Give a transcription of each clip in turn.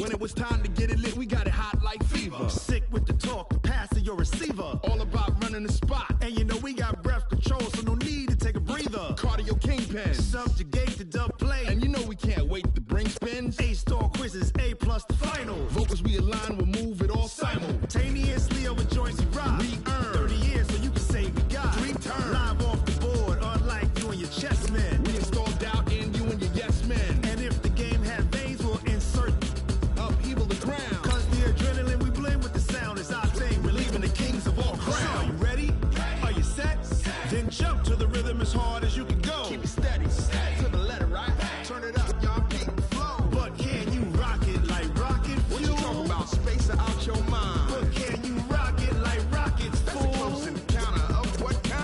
When it was time to get it lit, we got it hot like fever. Sick with the talk, passing your receiver. All about running the spot. And you know we got breath control, so no need to take a breather. Cardio kingpin. Subjugate the dub play. And you know we can't wait to bring spins. A-star quizzes, A+ the final. Vocals we align, we'll move it all simultaneously over joints we rock. We earn 30 years so you can say we got 3 turns. Live off the board, unlike you and your chess men. We install doubt in you and your yes men. And if the game had veins, we'll insert upheaval the ground. Cause the adrenaline we blend with the sound is our thing. Relieving the kings of all crowns. So are you ready? Are you set? Then jump to the rhythm as hard as you can go. Keep it steady, to the letter, right? Turn it up, y'all beat the flow. But can you rock it like rocket fuel? What you talking about? Space out your mind. But can you rock it like rockets, fool? That's a close encounter of what kind?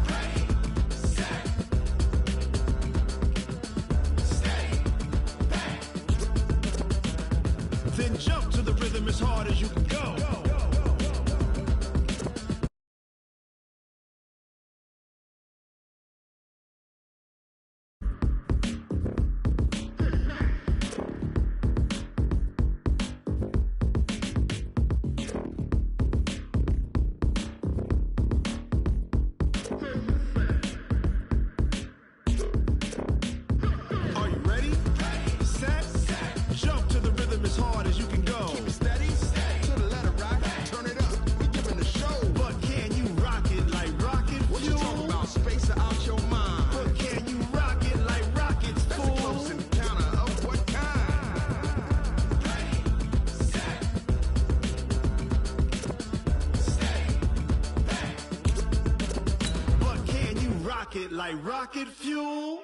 Ready, set, steady, back. Then jump to the rhythm as hard as you can go. Like rocket fuel.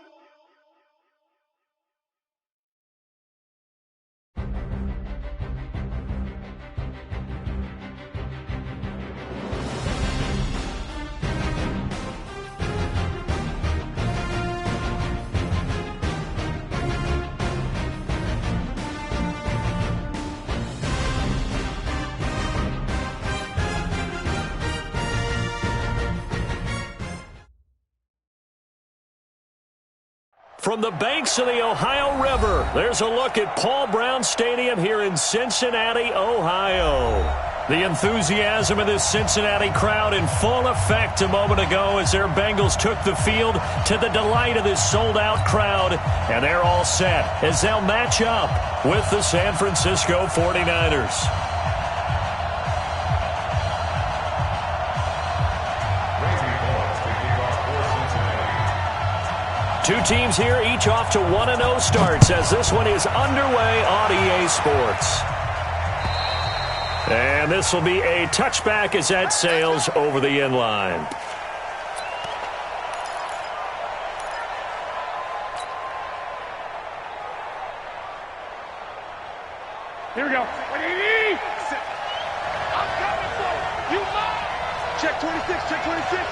From the banks of the Ohio River, there's a look at Paul Brown Stadium here in Cincinnati, Ohio. The enthusiasm of this Cincinnati crowd in full effect a moment ago as their Bengals took the field to the delight of this sold-out crowd. And they're all set as they'll match up with the San Francisco 49ers. Two teams here, each off to 1-0 starts as this one is underway on EA Sports. And this will be a touchback as that sails over the end line. Here we go. I'm coming for you. You mine. Check 26, check 26.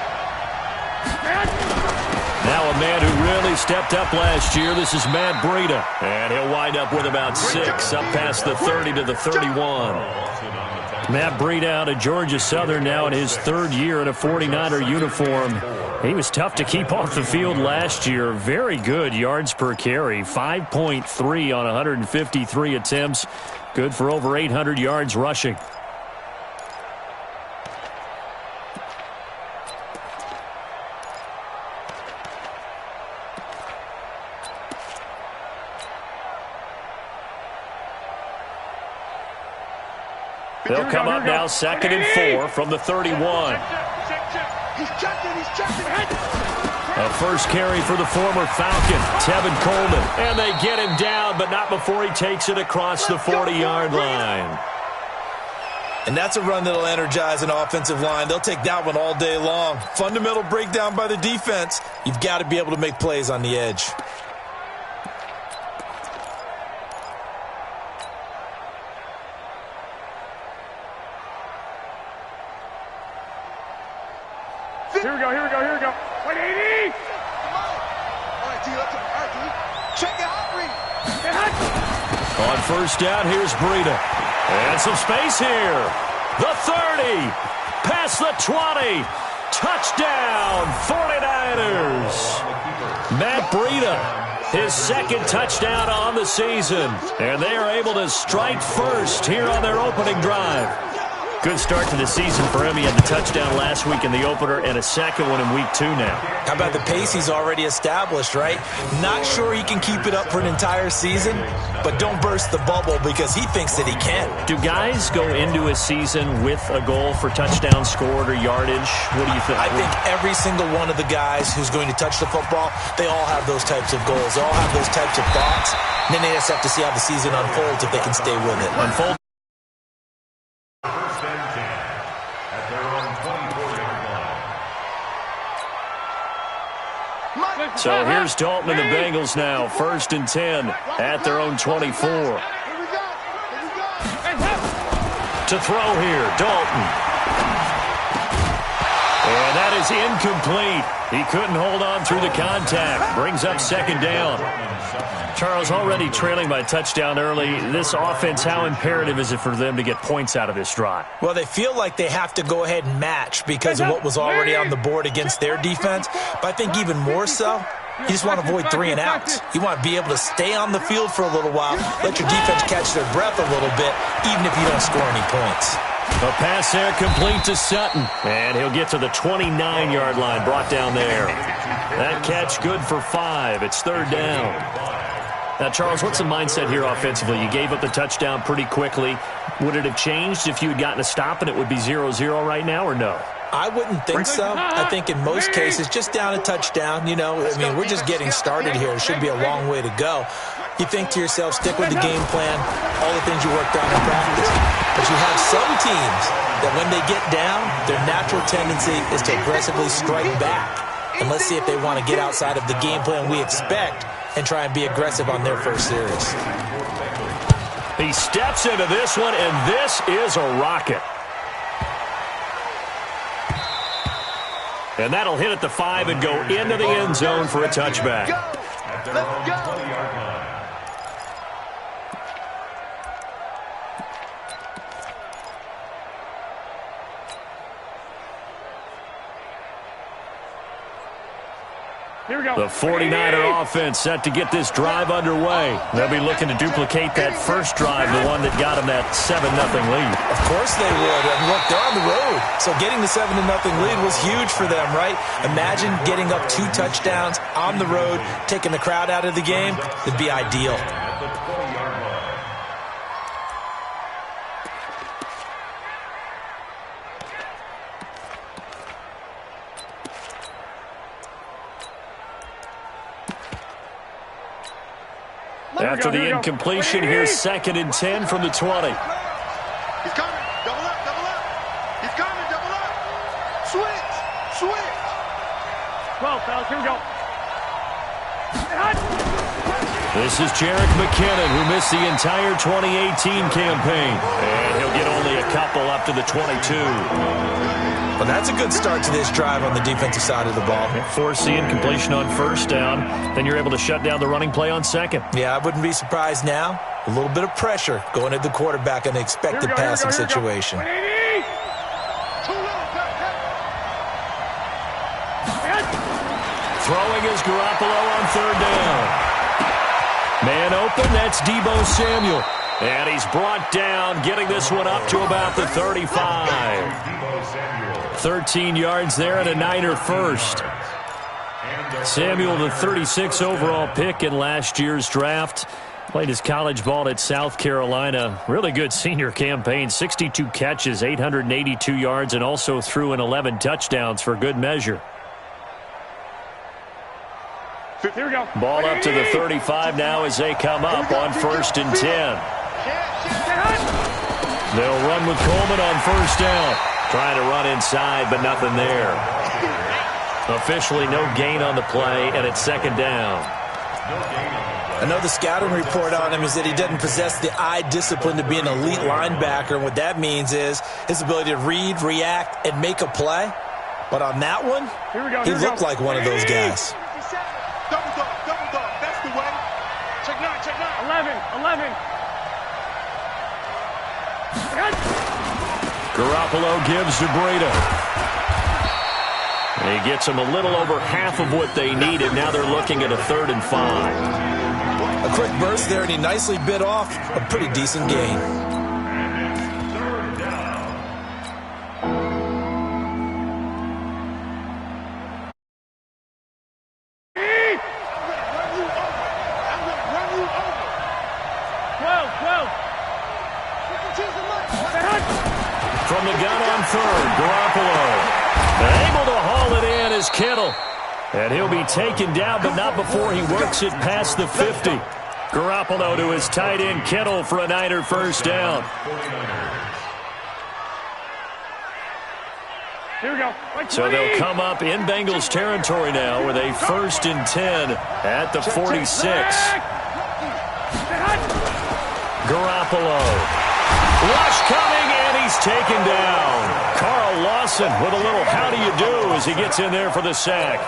Now a man who really stepped up last year. This is Matt Breida. And he'll wind up with about 6 up past the 30 to the 31. Matt Breida out of Georgia Southern now in his 3rd year in a 49er uniform. He was tough to keep off the field last year. Very good yards per carry. 5.3 on 153 attempts. Good for over 800 yards rushing. They'll come up now 2nd and 4 from the 31. He's checking. A first carry for the former Falcon, Tevin Coleman. And they get him down, but not before he takes it across the 40-yard line. And that's a run that'll energize an offensive line. They'll take that one all day long. Fundamental breakdown by the defense. You've got to be able to make plays on the edge. Here we go. 180. All right, D, let's check it out, Reed. On first down, here's Breida. And some space here. The 30. Past the 20. Touchdown, 49ers. Matt Breida His second touchdown on the season. And they are able to strike first here on their opening drive. Good start to the season for him. He had the touchdown last week in the opener and a second one in week 2 now. How about the pace he's already established, right? Not sure he can keep it up for an entire season, but don't burst the bubble because he thinks that he can. Do guys go into a season with a goal for touchdown scored or yardage? What do you think? I think every single one of the guys who's going to touch the football, they all have those types of goals. They all have those types of thoughts. And then they just have to see how the season unfolds if they can stay with it. Unfold. So here's Dalton and the Bengals now. 1st and 10 at their own 24. To throw here, Dalton. And that is incomplete. He couldn't hold on through the contact. Brings up 2nd down. Charles, already trailing by a touchdown early. This offense, how imperative is it for them to get points out of this drive? Well, they feel like they have to go ahead and match because of what was already on the board against their defense. But I think even more so, you just want to avoid 3 and outs. You want to be able to stay on the field for a little while, let your defense catch their breath a little bit, even if you don't score any points. A pass there complete to Sutton. And he'll get to the 29-yard line, brought down there. That catch good for 5. It's 3rd down. Now, Charles, what's the mindset here offensively? You gave up the touchdown pretty quickly. Would it have changed if you had gotten a stop and it would be 0-0 right now, or no? I wouldn't think so. I think in most cases, just down a touchdown, you know, I mean, we're just getting started here. It should be a long way to go. You think to yourself, stick with the game plan, all the things you worked on in practice. But you have some teams that when they get down, their natural tendency is to aggressively strike back. And let's see if they want to get outside of the game plan we expect and try and be aggressive on their first series. He steps into this one, and this is a rocket. And that'll hit at the 5 and go into the end zone for a touchback. Let's go. Here we go. The 49er offense set to get this drive underway. They'll be looking to duplicate that first drive, the one that got them that 7-0 lead. Of course they would. And look, they're on the road. So getting the 7-0 lead was huge for them, right? Imagine getting up 2 touchdowns on the road, taking the crowd out of the game. It'd be ideal. After the incompletion, here's 2nd and 10 from the 20. He's coming. Double up, double up. He's coming, double up. Switch. 12, fellas, here we go. This is Jerick McKinnon, who missed the entire 2018 campaign. And he'll get only a couple up to the 22. Well, that's a good start to this drive on the defensive side of the ball. Force the incompletion on 1st down. Then you're able to shut down the running play on 2nd. Yeah, I wouldn't be surprised now. A little bit of pressure going at the quarterback in the expected passing situation. Throwing is Garoppolo on 3rd down. Man open, that's Deebo Samuel. And he's brought down, getting this one up to about the 35. 13 yards there and a Niner first. Samuel, the 36 overall pick in last year's draft. Played his college ball at South Carolina. Really good senior campaign. 62 catches, 882 yards, and also threw in 11 touchdowns for good measure. Here we go. Ball up to the 35 now as they come up on 1st and 10. They'll run with Coleman on 1st down. Trying to run inside, but nothing there. Officially no gain on the play, and it's 2nd down. I know the scouting report on him is that he doesn't possess the eye discipline to be an elite linebacker. And what that means is his ability to read, react, and make a play. But on that one, he looked like one of those guys. Double dog. That's the way. Check 9. 11. Garoppolo gives to Breida. And he gets them a little over half of what they needed. Now they're looking at a 3rd and 5. A quick burst there, and he nicely bit off a pretty decent gain. From the gun on 3rd, Garoppolo. Able to haul it in is Kittle. And he'll be taken down, but not before he works it past the 50. Garoppolo to his tight end, Kittle, for a Niner first down. Here we go. So they'll come up in Bengals territory now with a 1st and 10 at the 46. Garoppolo. Rush coming, and he's taken down. Carl Lawson with a little how do you do as he gets in there for the sack.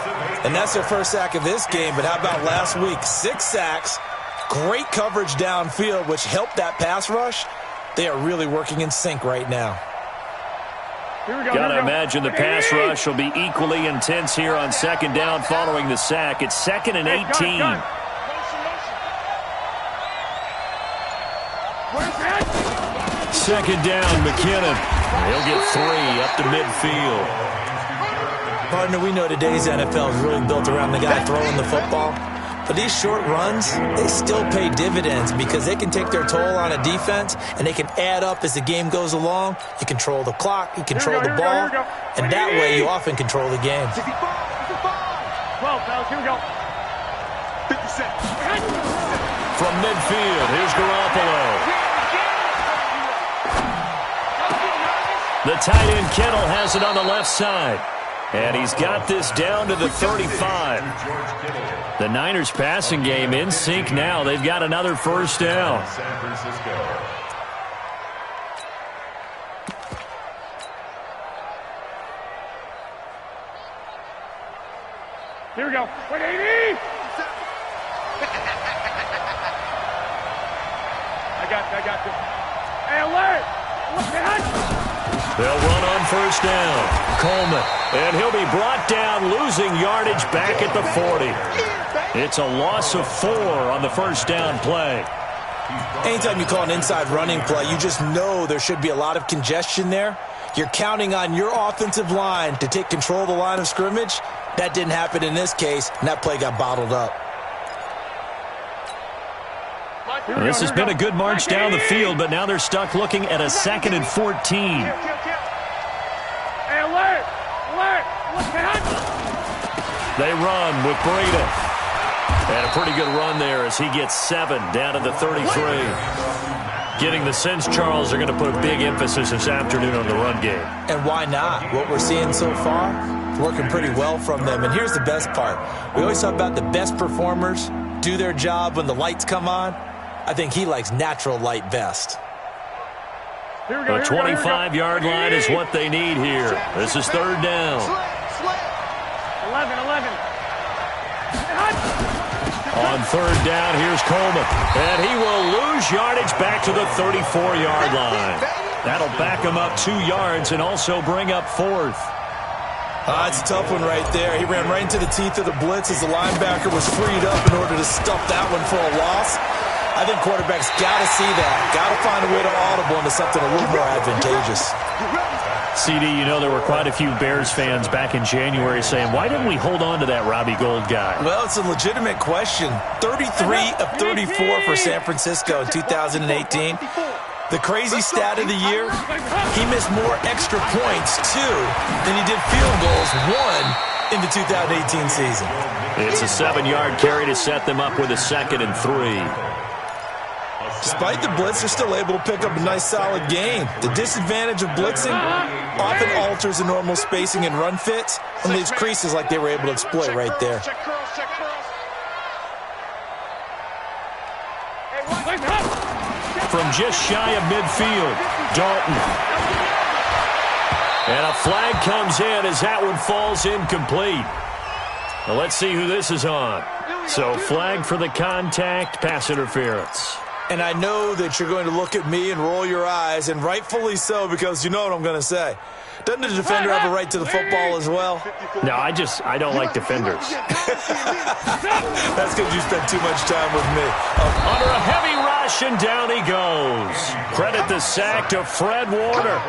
And that's their first sack of this game, but how about last week? 6 sacks, great coverage downfield, which helped that pass rush. They are really working in sync right now. Got to imagine the pass rush will be equally intense here on 2nd down following the sack. It's 2nd and 18. Second down, McKinnon. He'll get 3 up to midfield. Partner, we know today's NFL is really built around the guy throwing the football. But these short runs, they still pay dividends because they can take their toll on a defense and they can add up as the game goes along. You control the clock, you control the ball, and that way you often control the game. 12, fellas, here we go. 50 seconds. From midfield, here's Garoppolo. The tight end Kittle has it on the left side. And he's got this down to the 35. The Niners passing game in sync now. They've got another first down. Here we go. 180. I got this. Hey, alert! Look at They'll run on first down. Coleman. And he'll be brought down, losing yardage back at the 40. It's a loss of 4 on the first down play. Anytime you call an inside running play, you just know there should be a lot of congestion there. You're counting on your offensive line to take control of the line of scrimmage. That didn't happen in this case, and that play got bottled up. And this has been a good march down the field, but now they're stuck looking at a 2nd and 14. Hey, alert! Alert! They run with Breida. And a pretty good run there as he gets 7 down to the 33. Getting the sense, Charles, are going to put a big emphasis this afternoon on the run game. And why not? What we're seeing so far, working pretty well from them. And here's the best part. We always talk about the best performers do their job when the lights come on. I think he likes natural light best. The 25-yard line is what they need here. This is 3rd down. 11. On 3rd down, here's Coleman. And he will lose yardage back to the 34-yard line. That'll back him up 2 yards and also bring up 4th. It's a tough one right there. He ran right into the teeth of the blitz as the linebacker was freed up in order to stuff that one for a loss. I think quarterbacks got to see that. Got to find a way to audible into something a little more advantageous. CD, you know there were quite a few Bears fans back in January saying, why didn't we hold on to that Robbie Gould guy? Well, it's a legitimate question. 33 of 34 for San Francisco in 2018. The crazy stat of the year, he missed more extra points, 2, than he did field goals, 1, in the 2018 season. It's a 7-yard carry to set them up with a 2nd and 3. Despite the blitz, they're still able to pick up a nice, solid gain. The disadvantage of blitzing often alters the normal spacing and run fits and leaves creases like they were able to exploit right there. From just shy of midfield, Dalton. And a flag comes in as that one falls incomplete. Now let's see who this is on. So flag for the contact, pass interference. And I know that you're going to look at me and roll your eyes, and rightfully so, because you know what I'm going to say. Doesn't the defender have a right to the football as well? No, I don't like defenders. That's because you spent too much time with me. Under a heavy rush, and down he goes. Credit the sack to Fred Warner.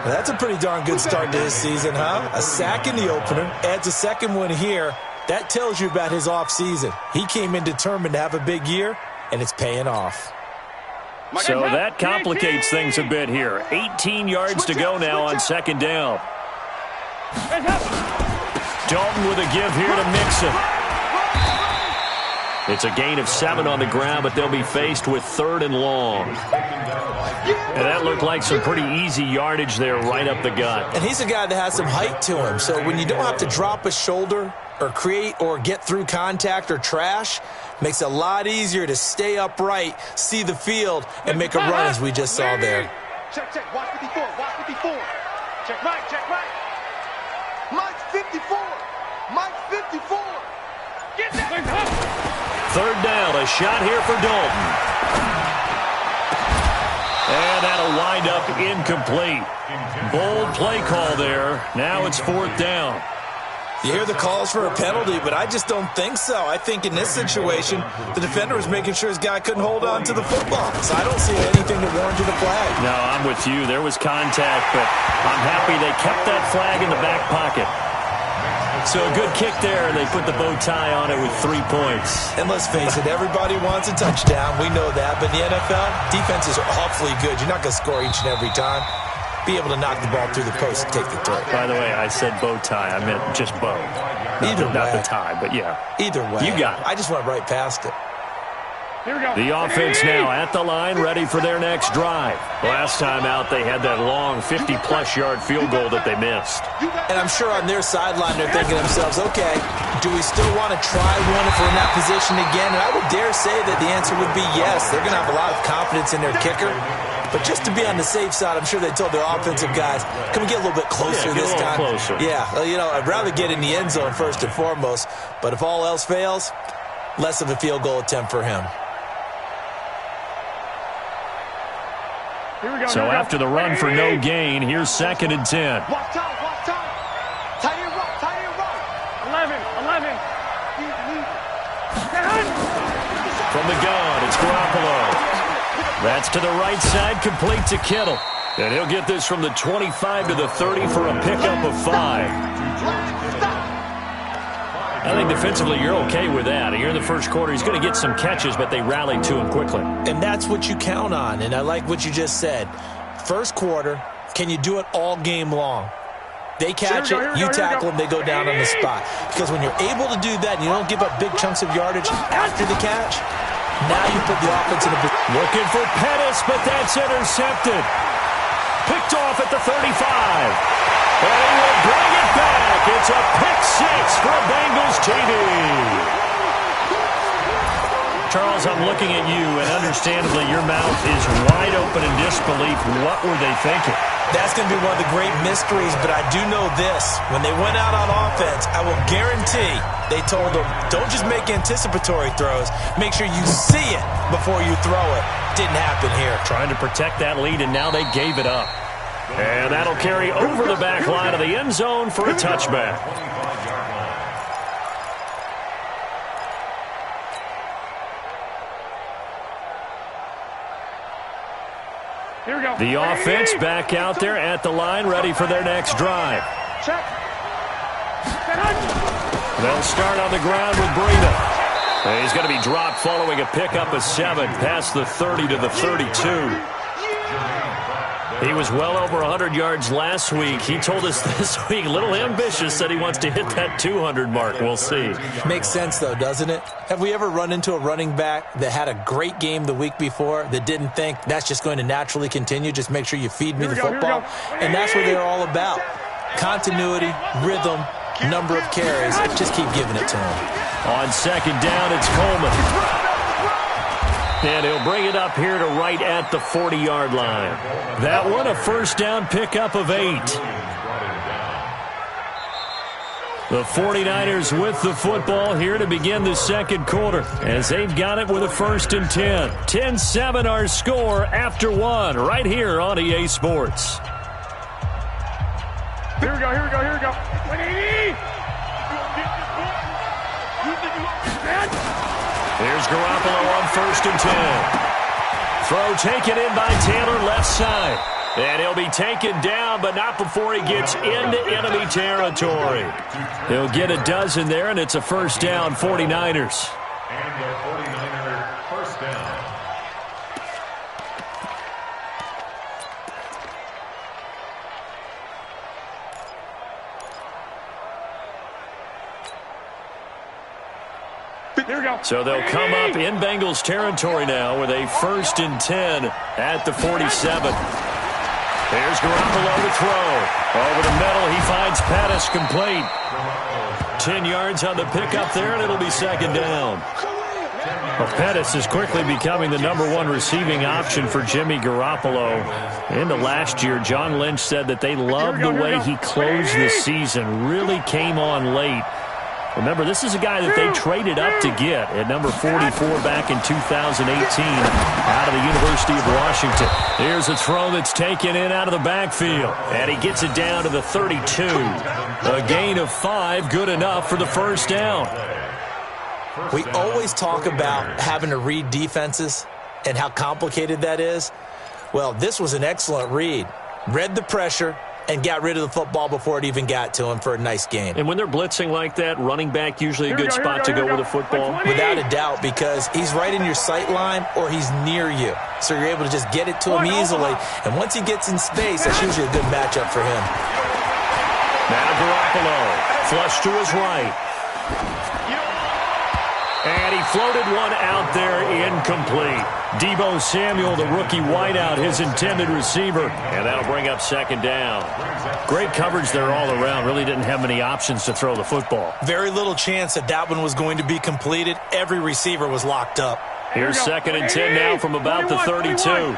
That's a pretty darn good start to his season, huh? A sack in the opener, adds a second one here. That tells you about his offseason. He came in determined to have a big year, and it's paying off. So that complicates things a bit here. 18 yards to go now on second down. Dalton with a give here to Mixon. It's a gain of 7 on the ground, but they'll be faced with 3rd and long. And that looked like some pretty easy yardage there right up the gut. And he's a guy that has some height to him. So when you don't have to drop a shoulder or create or get through contact or trash, makes it a lot easier to stay upright, see the field, and make a run as we just saw there. Check, watch 54, watch 54. Check right. Mike's 54. Mike's 54. Get that. 3rd down, a shot here for Dalton. And that'll wind up incomplete. Bold play call there. Now it's 4th down. You hear the calls for a penalty, but I just don't think so. I think in this situation, the defender was making sure his guy couldn't hold on to the football. So I don't see anything that warranted a flag. No, I'm with you. There was contact, but I'm happy they kept that flag in the back pocket. So a good kick there, and they put the bow tie on it with 3 points. And let's face it, everybody wants a touchdown. We know that. But in the NFL, defenses are awfully good. You're not going to score each and every time. Be able to knock the ball through the post and take the throw. By the way, I said bow tie. I meant just bow. Not the tie, but yeah. Either way. You got it. I just went right past it. Here we go. The offense now at the line, ready for their next drive. Last time out, they had that long 50-plus yard field goal that they missed. And I'm sure on their sideline, they're thinking to themselves, okay, do we still want to try one if we're in that position again? And I would dare say that the answer would be yes. They're going to have a lot of confidence in their kicker. But just to be on the safe side, I'm sure they told their offensive guys, can we get a little bit closer this time? Closer. Yeah, I'd rather get in the end zone first and foremost. But if all else fails, less of a field goal attempt for him. So after the run for no gain, here's 2nd and 10. Walk time. Tight end right. 11. From the gun, it's Garoppolo. That's to the right side, complete to Kittle. And he'll get this from the 25 to the 30 for a pickup of 5. I think defensively you're okay with that. Here in the first quarter, he's going to get some catches, but they rallied to him quickly. And that's what you count on, and I like what you just said. First quarter, can you do it all game long? They catch it, you tackle them, they go down on the spot. Because when you're able to do that and you don't give up big chunks of yardage after the catch, now you put the offense in a position. Looking for Pettis, but that's intercepted. Picked off at the 35. And he will bring it back. It's a pick 6 for Bengals TD. Charles, I'm looking at you, and understandably your mouth is wide open in disbelief. What were they thinking? That's going to be one of the great mysteries, but I do know this. When they went out on offense, I will guarantee they told them, don't just make anticipatory throws. Make sure you see it before you throw it. Didn't happen here. Trying to protect that lead, and now they gave it up. And that'll carry over the back line of the end zone for a touchback. Here we go. The offense back out there at the line, ready for their next drive. Check. They'll start on the ground with Breida. He's going to be dropped following a pickup of 7 past the 30 to the 32. He was well over 100 yards last week. He told us this week, a little ambitious, said he wants to hit that 200 mark. We'll see. Makes sense, though, doesn't it? Have we ever run into a running back that had a great game the week before that didn't think that's just going to naturally continue? Just make sure you feed me the football. And that's what they're all about. Continuity, rhythm, number of carries. Just keep giving it to him. On second down, it's Coleman. And he'll bring it up here to right at the 40-yard line. That one, a first down pickup of 8. The 49ers with the football here to begin the second quarter as they've got it with a 1st and 10. 10-7 our score after one right here on EA Sports. Here we go, here we go, here we go. 180! Here's Garoppolo on 1st and 10. Throw taken in by Taylor left side. And he'll be taken down, but not before he gets into enemy territory. He'll get a dozen there, and it's a 1st down, 49ers. And the 49er 1st down. Here we go. So they'll come up in Bengals territory now with a 1st and 10 at the 47. Here's Garoppolo to throw. Over the middle, he finds Pettis complete. 10 yards on the pickup there, and it'll be 2nd down. Well, Pettis is quickly becoming the #1 receiving option for Jimmy Garoppolo. Into last year, John Lynch said that they loved the way he closed the season, really came on late. Remember, this is a guy that they traded up to get at number 44 back in 2018 out of the University of Washington. Here's a throw that's taken in out of the backfield, and he gets it down to the 32. A gain of 5, good enough for the 1st down. We always talk about having to read defenses and how complicated that is. Well, this was an excellent read. Read the pressure and got rid of the football before it even got to him for a nice game. And when they're blitzing like that, running back usually a good spot to go with the football. Without a doubt, because he's right in your sight line or he's near you. So you're able to just get it to him easily. And once he gets in space, that's usually a good matchup for him. Now Garoppolo, flush to his right. And he floated one out there, incomplete. Deebo Samuel, the rookie wideout, his intended receiver. And that'll bring up 2nd down. Great coverage there all around. Really didn't have many options to throw the football. Very little chance that that one was going to be completed. Every receiver was locked up. Here's 2nd and 10 now from about the 32.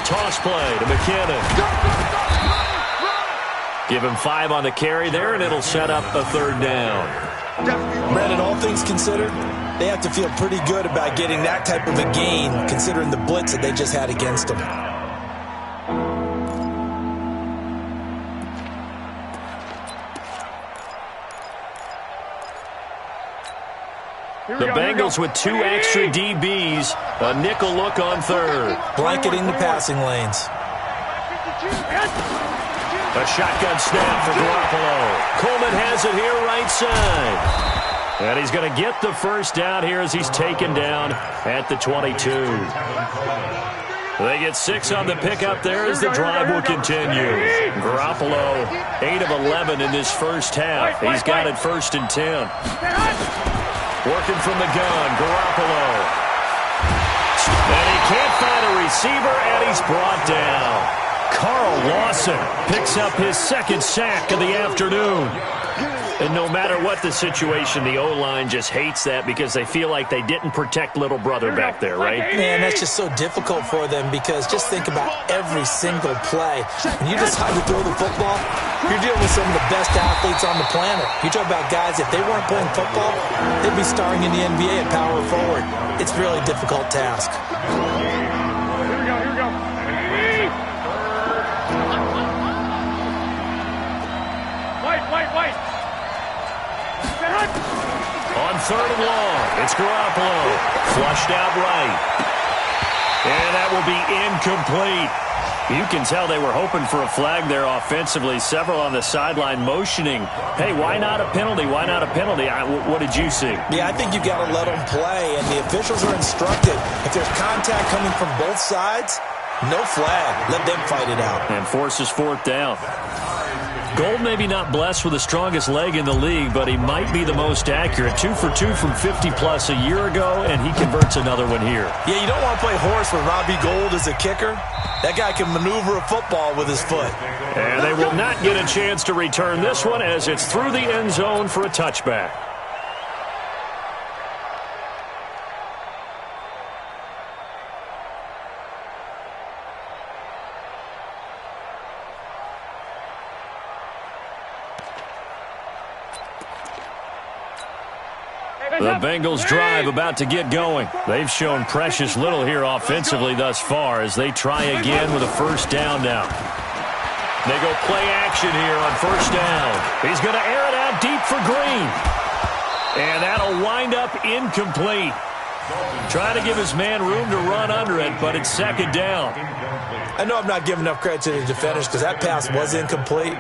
Toss play to McKinnon. Give him 5 on the carry there, and it'll set up a 3rd down. Brandon, all things considered, they have to feel pretty good about getting that type of a gain, considering the blitz that they just had against them. The Bengals with 2 extra DBs, a nickel look on 3rd. Blanketing the passing lanes. A shotgun snap for Garoppolo. Coleman has it here right side. And he's going to get the 1st down here as he's taken down at the 22. They get 6 on the pickup there as the drive will continue. Garoppolo, 8 of 11 in this 1st half. He's got it 1st and 10. Working from the gun, Garoppolo. And he can't find a receiver, and he's brought down. Carl Lawson picks up his 2nd sack of the afternoon. And no matter what the situation, the O-line just hates that because they feel like they didn't protect little brother back there, right? Man, that's just so difficult for them because just think about every single play. When you decide to throw the football, you're dealing with some of the best athletes on the planet. You talk about guys, if they weren't playing football, they'd be starring in the NBA at power forward. It's a really difficult task. Here we go, here we go. White. On 3rd and long, it's Garoppolo. Flushed out right. And that will be incomplete. You can tell they were hoping for a flag there offensively. Several on the sideline motioning. Hey, why not a penalty? Why not a penalty? What did you see? Yeah, I think you've got to let them play, and the officials are instructed. If there's contact coming from both sides, no flag. Let them fight it out. And forces 4th down. Gold maybe not blessed with the strongest leg in the league, but he might be the most accurate. 2 for 2 from 50-plus a year ago, and he converts another one here. Yeah, you don't want to play horse with Robbie Gould as a kicker. That guy can maneuver a football with his foot. And they will not get a chance to return this one as it's through the end zone for a touchback. The Bengals drive about to get going. They've shown precious little here offensively thus far as they try again with a first down now. They go play action here on first down. He's going to air it out deep for Green. And that'll wind up incomplete. Trying to give his man room to run under it, but it's second down. I know I'm not giving enough credit to the defenders because that pass was incomplete.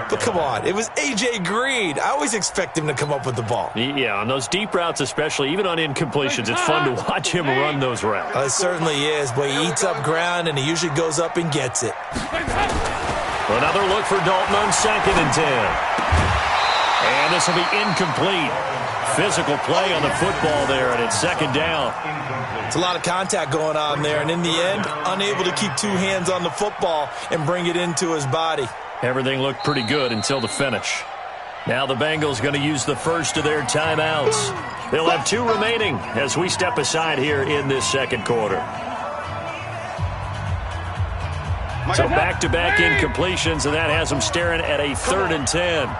But come on, it was A.J. Green. I always expect him to come up with the ball. Yeah, on those deep routes especially, even on incompletions, it's fun to watch him run those routes. It certainly is, but he eats up ground and he usually goes up and gets it. Another look for Dalton on 2nd and 10. And this will be incomplete. Physical play on the football there, and it's second down. It's a lot of contact going on there, and in the end, unable to keep two hands on the football and bring it into his body. Everything looked pretty good until the finish. Now the Bengals going to use the first of their timeouts. They'll have 2 remaining as we step aside here in this second quarter. So back-to-back incompletions, and that has them staring at a 3rd and 10.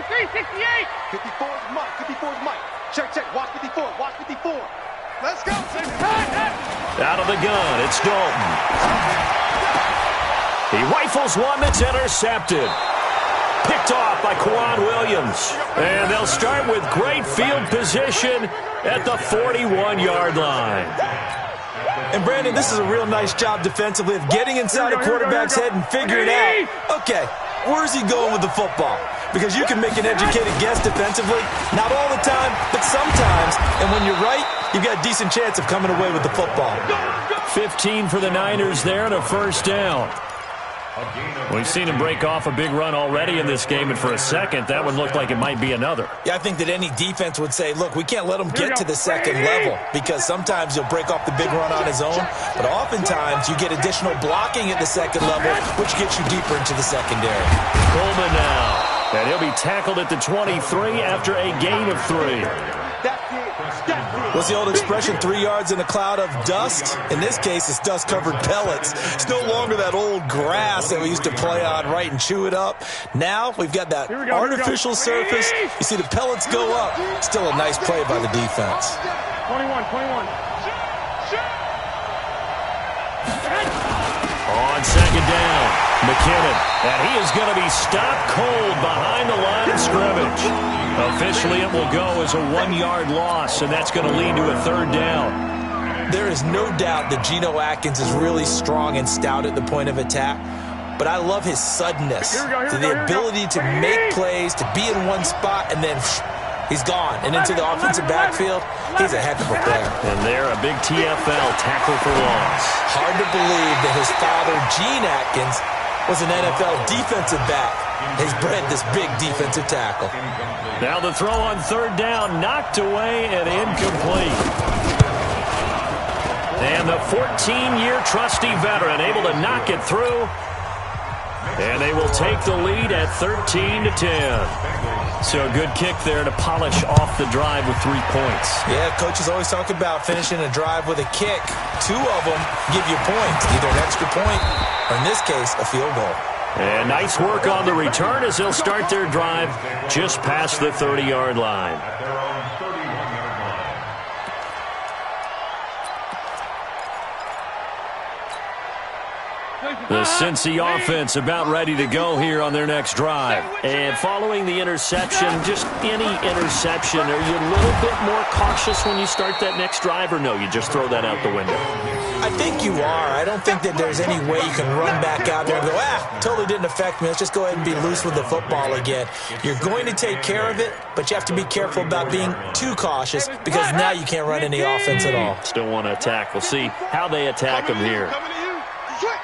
368. 54 is Mike. 54 is Mike. Check. Watch 54. Watch 54. Let's go. Out of the gun, it's Dalton. He rifles one that's intercepted. Picked off by Quan Williams. And they'll start with great field position at the 41-yard line. And, Brandon, this is a real nice job defensively of getting inside a quarterback's head and figuring out, okay, where's he going with the football? Because you can make an educated guess defensively, not all the time, but sometimes. And when you're right, you've got a decent chance of coming away with the football. 15 for the Niners there and a first down. We've seen him break off a big run already in this game, and for a second, that one looked like it might be another. Yeah, I think that any defense would say, look, we can't let him get to the second level because sometimes he'll break off the big run on his own, but oftentimes you get additional blocking at the second level, which gets you deeper into the secondary. Coleman now, and he'll be tackled at the 23 after a gain of 3. What's the old expression, 3 yards in a cloud of dust? In this case, it's dust-covered pellets. It's no longer that old grass that we used to play on, right, and chew it up. Now we've got that artificial surface. You see the pellets go up. Still a nice play by the defense. 21. On second down, McKinnon, and he is going to be stopped cold behind the line of scrimmage. Officially, it will go as a 1-yard loss, and that's going to lead to a 3rd down. There is no doubt that Geno Atkins is really strong and stout at the point of attack, but I love his suddenness, the ability to make plays, to be in one spot, and then he's gone. And into the offensive backfield, he's a heck of a player. And they're a big TFL tackle for loss. Hard to believe that his father, Gene Atkins, was an NFL defensive back. He's bred this big defensive tackle. Now the throw on 3rd down, knocked away and incomplete. And the 14-year trusty veteran able to knock it through. And they will take the lead at 13-10. So a good kick there to polish off the drive with 3 points. Yeah, coaches always talk about finishing a drive with a kick. 2 of them give you points, either an extra point or, in this case, a field goal. And nice work on the return as they'll start their drive just past the 30-yard line. The Cincy offense about ready to go here on their next drive. And following the interception, just any interception, are you a little bit more cautious when you start that next drive, or no, you just throw that out the window? I think you are. I don't think that there's any way you can run back out there and go, totally didn't affect me. Let's just go ahead and be loose with the football again. You're going to take care of it, but you have to be careful about being too cautious because now you can't run any offense at all. Still want to attack. We'll see how they attack him here. Switch.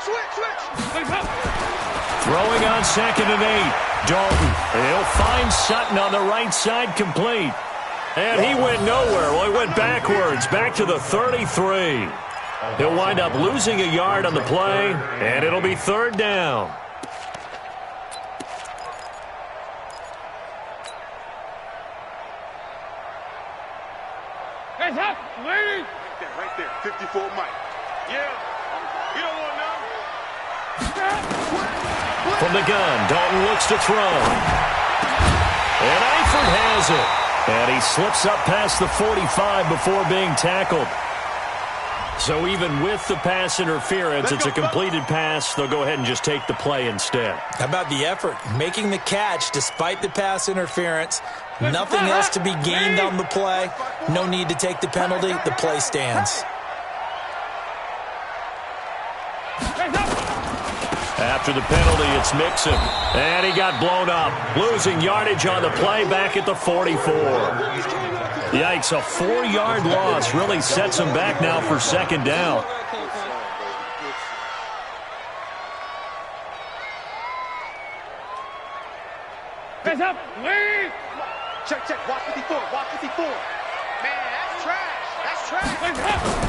Throwing on 2nd and 8. Dalton. And he'll find Sutton on the right side complete. And he went nowhere. Well, he went backwards, back to the 33. He'll wind up losing a yard on the play, and it'll be 3rd down. Hands up, ladies. Right there, 54 Mike. Yeah, you don't want none. From the gun, Dalton looks to throw. And Eifert has it. And he slips up past the 45 before being tackled. So even with the pass interference, it's a completed pass. They'll go ahead and just take the play instead. How about the effort? Making the catch despite the pass interference. Nothing else to be gained on the play. No need to take the penalty. The play stands. After the penalty, it's Mixon. And he got blown up. Losing yardage on the play back at the 44. Yikes, a 4-yard loss really sets him back now for second down. Hands up, lead! Check, check, watch 54, watch 54. Man, that's trash, that's trash.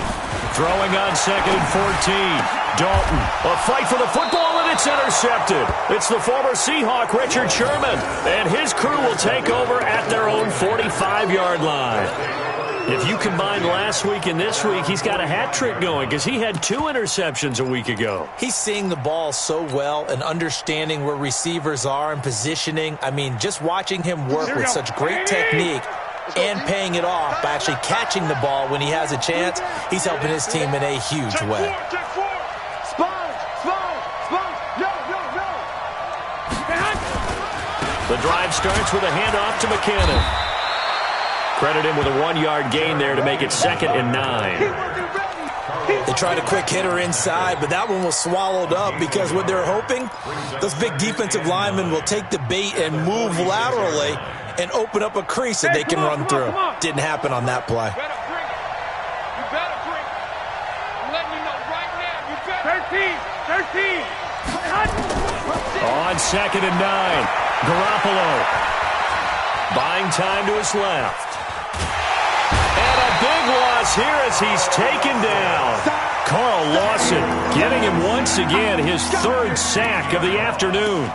Throwing on 2nd and 14. Dalton, a fight for the football, and it's intercepted. It's the former Seahawk, Richard Sherman, and his crew will take over at their own 45-yard line. If you combine last week and this week, he's got a hat trick going because he had 2 interceptions a week ago. He's seeing the ball so well and understanding where receivers are and positioning. I mean, just watching him work with such great technique and paying it off by actually catching the ball when he has a chance, he's helping his team in a huge way. The drive starts with a handoff to McKinnon. Credit him with a 1-yard gain there to make it 2nd and 9. They tried a quick hitter inside, but that one was swallowed up because what they're hoping, those big defensive linemen will take the bait and move laterally and open up a crease that they can run through. Didn't happen on that play. You better bring. Let me know right now. You better. 13. On 2nd and 9, Garoppolo buying time to his left. And a big loss here as he's taken down. Carl Lawson getting him once again his 3rd sack of the afternoon.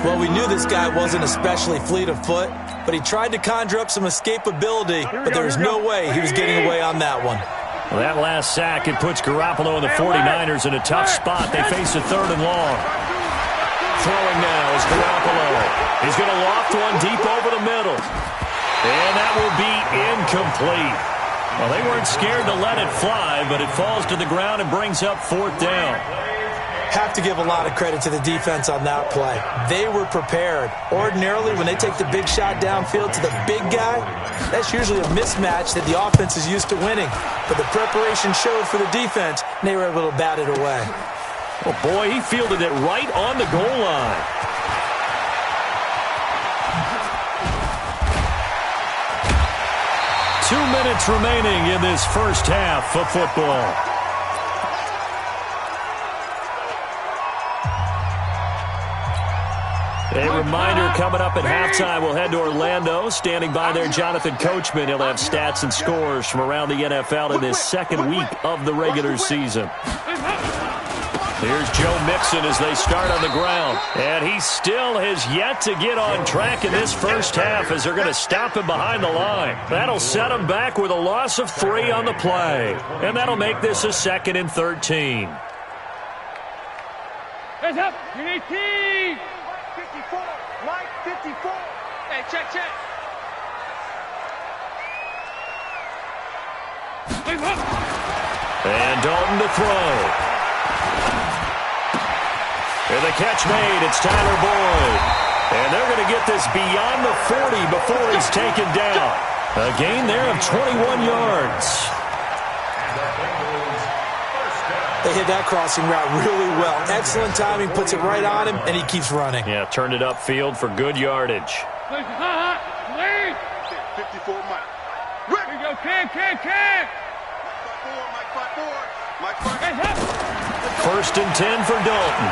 Well, we knew this guy wasn't especially fleet of foot, but he tried to conjure up some escapability, but there was no way he was getting away on that one. Well, that last sack, it puts Garoppolo and the 49ers in a tough spot. They face a 3rd and long. Throwing now is Garoppolo. He's going to loft one deep over the middle. And that will be incomplete. Well, they weren't scared to let it fly, but it falls to the ground and brings up 4th down. Have to give a lot of credit to the defense on that play. They were prepared. Ordinarily, when they take the big shot downfield to the big guy, that's usually a mismatch that the offense is used to winning. But the preparation showed for the defense, and they were able to bat it away. Oh, boy, he fielded it right on the goal line. Two minutes remaining in this first half of football. A reminder, coming up at halftime, we'll head to Orlando. Standing by there, Jonathan Coachman. He'll have stats and scores from around the NFL in this 2nd week of the regular season. Here's Joe Mixon as they start on the ground. And he still has yet to get on track in this first half as they're going to stop him behind the line. That'll set him back with a loss of 3 on the play. And that'll make this a 2nd and 13. Hands up, 18. 54, Mike 54. Hey, check, check. And Dalton to throw. And the catch made, it's Tyler Boyd. And they're going to get this beyond the 40 before he's taken down. A gain there of 21 yards. They hit that crossing route really well. Excellent timing, puts it right on him, and he keeps running. Yeah, turned it upfield for good yardage. 54, Mike. Here you go, Ken. Mike 5-4. 1st and 10 for Dalton.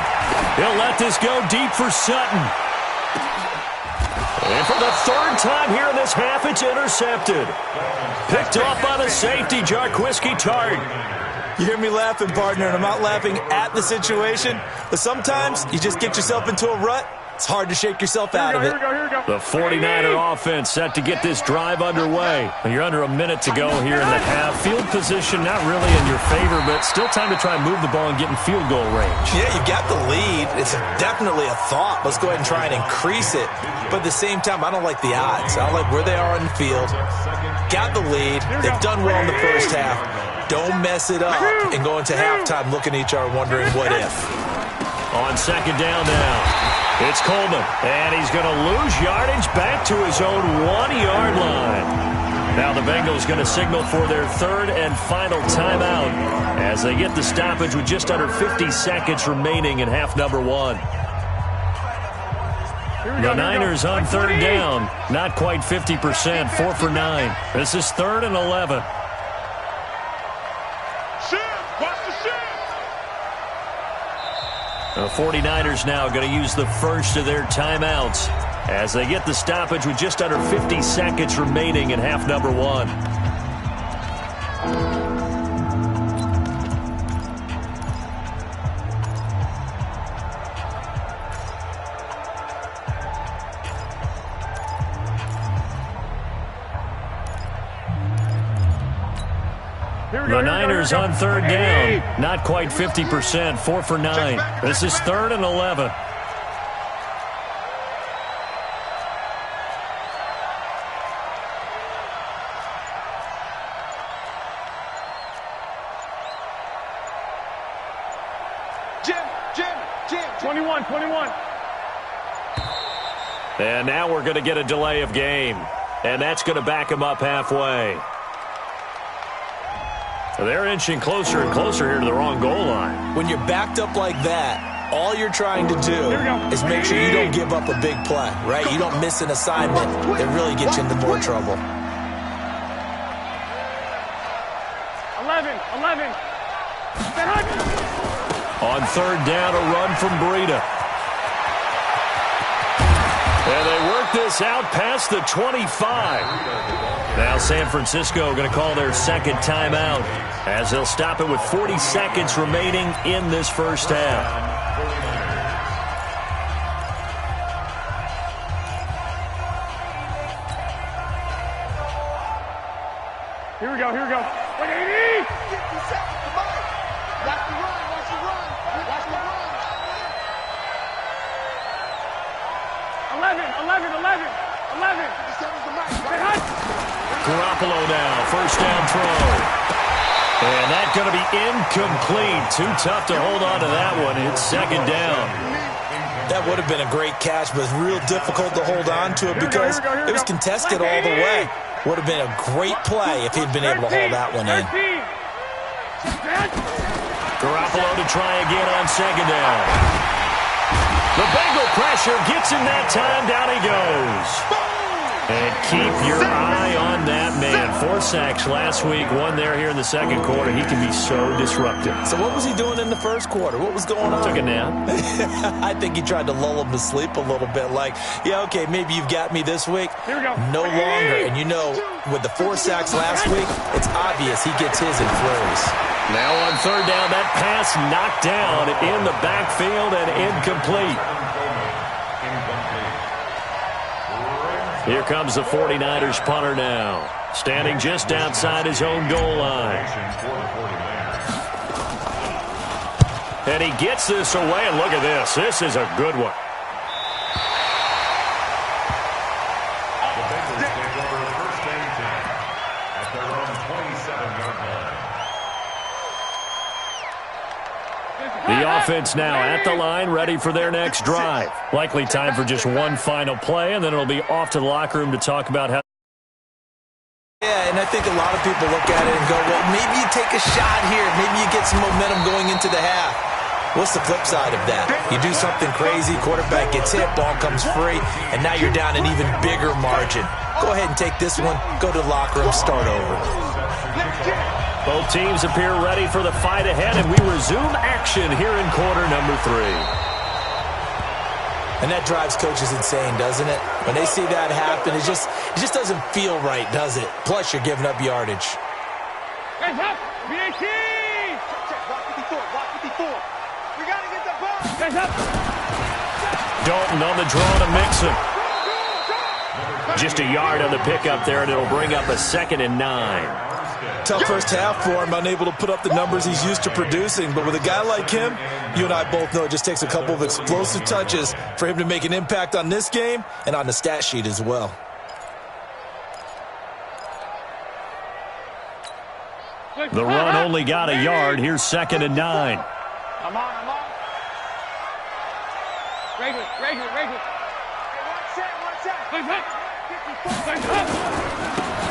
He'll let this go deep for Sutton. And for the 3rd time here in this half, it's intercepted. Picked off by the safety, Jarquiski Tart. You hear me laughing, partner, and I'm not laughing at the situation, but sometimes you just get yourself into a rut It's hard to shake yourself out of it. The 49er offense set to get this drive underway. You're under a minute to go here in the half. Field position not really in your favor, but still time to try and move the ball and get in field goal range. Yeah, you got the lead. It's definitely a thought. Let's go ahead and try and increase it. But at the same time, I don't like the odds. I don't like where they are on the field. Got the lead. They've done well in the first half. Don't mess it up and go into halftime looking at each other wondering what if. On second down now. It's Coleman, and he's going to lose yardage back to his own 1-yard line. Now the Bengals going to signal for their third and final timeout as they get the stoppage with just under 50 seconds remaining in half number one. The Niners on third down, not quite 50%, 4 for 9. This is 3rd and 11. The 49ers now going to use the first of their timeouts as they get the stoppage with just under 50 seconds remaining in half number one. The Niners on third down, not quite 50%, 4 for 9. This is 3rd and 11. Jim, 21. And now we're going to get a delay of game, and that's going to back them up halfway. They're inching closer and closer here to the wrong goal line. When you're backed up like that, all you're trying to do is make sure you don't give up a big play, right? You don't miss an assignment that really gets you into more trouble. 11. On third down, a run from Breida. And they work this out past the 25. Now San Francisco going to call their second timeout as they'll stop it with 40 seconds remaining in this first half. Here we go. Wait, 80! 50 seconds to buy. Watch the run. 11. Garoppolo now, first down throw. And that's going to be incomplete. Too tough to hold on to that one. It's second down. That would have been a great catch, but it's real difficult to hold on to it because it was contested all the way. Would have been a great play if he'd been able to haul that one in. Garoppolo to try again on second down. The Bengal pressure gets him that time. Down he goes. And keep your eye on that man. 4 sacks last week, 1 there here in the second quarter. He can be so disruptive. So what was he doing in the first quarter? What was going on? Took a nap. I think he tried to lull him to sleep a little bit. Like, yeah, okay, maybe you've got me this week. Here we go. No longer. And you know, with the 4 sacks last week, it's obvious he gets his in flurries. Now on third down, that pass knocked down in the backfield and incomplete. Here comes the 49ers punter now, standing just outside his own goal line. And he gets this away, and look at this. This is a good one. The Bengals take over first and 10 at their own 27-yard line. The offense now at the line, ready for their next drive. Likely time for just one final play, and then it'll be off to the locker room to talk about how. Yeah, and I think a lot of people look at it and go, well, maybe you take a shot here. Maybe you get some momentum going into the half. What's the flip side of that? You do something crazy, quarterback gets hit, ball comes free, and now you're down an even bigger margin. Go ahead and take this one, go to the locker room, start over. Both teams appear ready for the fight ahead, and we resume action here in quarter number 3. And that drives coaches insane, doesn't it? When they see that happen, it just doesn't feel right, does it? Plus, you're giving up yardage. Hands up! BAT! Check, block 54. We got to get the ball! Hands up! Dalton on the draw to Mixon. Just a yard on the pickup there, and it'll bring up a 2nd and 9. Tough first half for him, unable to put up the numbers he's used to producing. But with a guy like him, you and I both know it just takes a couple of explosive touches for him to make an impact on this game and on the stat sheet as well. The run only got a yard. Here's 2nd and 9. I'm on. Regular.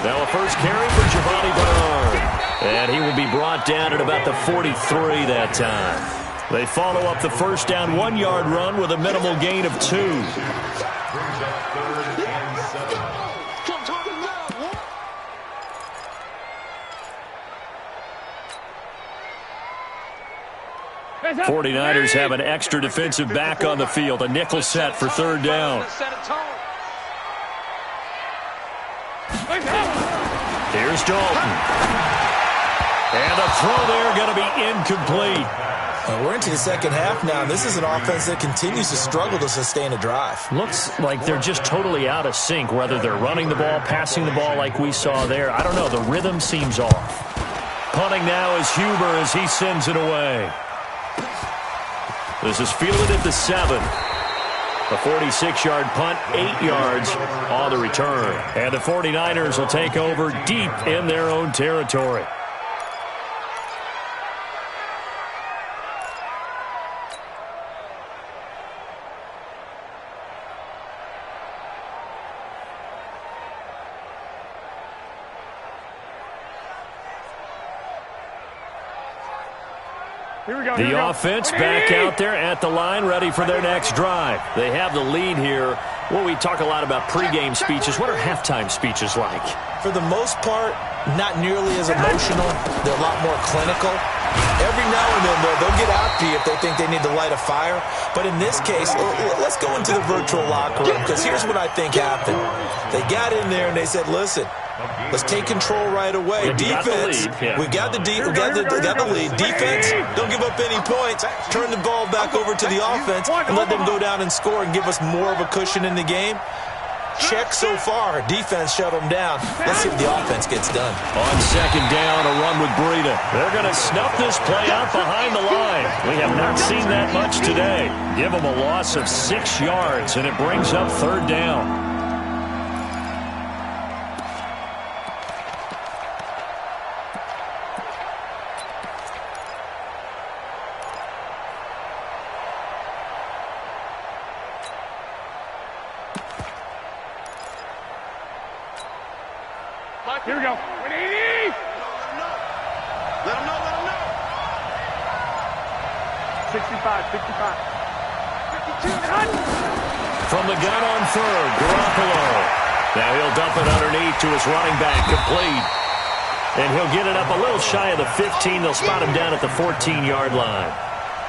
Now a first carry for Giovanni Bernard. And he will be brought down at about the 43 that time. They follow up the first down 1-yard run with a minimal gain of 2. Brings up 3rd and 7. 49ers have an extra defensive back on the field. A nickel set for 3rd down. Here's Dalton. And the throw there going to be incomplete. We're into the second half now. This is an offense that continues to struggle to sustain a drive. Looks like they're just totally out of sync, whether they're running the ball, passing the ball like we saw there. I don't know. The rhythm seems off. Punting now is Huber as he sends it away. This is fielded at the 7. A 46-yard punt, 8 yards on the return. And the 49ers will take over deep in their own territory. The offense back out there at the line, ready for their next drive. They have the lead here. Well, we talk a lot about pregame speeches. What are halftime speeches like? For the most part, not nearly as emotional. They're a lot more clinical. Every now and then, they'll get after you if they think they need to light a fire. But in this case, let's go into the virtual locker room, because here's what I think happened. They got in there and they said, listen, let's take control right away. Defense, we got the lead. Defense, don't give up any points. Turn the ball back over to the offense and let them go down and score and give us more of a cushion in the game. Check so far. Defense shut them down. Let's see if the offense gets done. On 2nd down, a run with Breida. They're going to snuff this play out behind the line. We have not seen that much today. Give them a loss of 6 yards, and it brings up 3rd down. Here we go. 180. Let him know. 65. 52. From the gun on 3rd, Garoppolo. Now he'll dump it underneath to his running back, complete. And he'll get it up a little shy of the 15. They'll spot him down at the 14-yard line.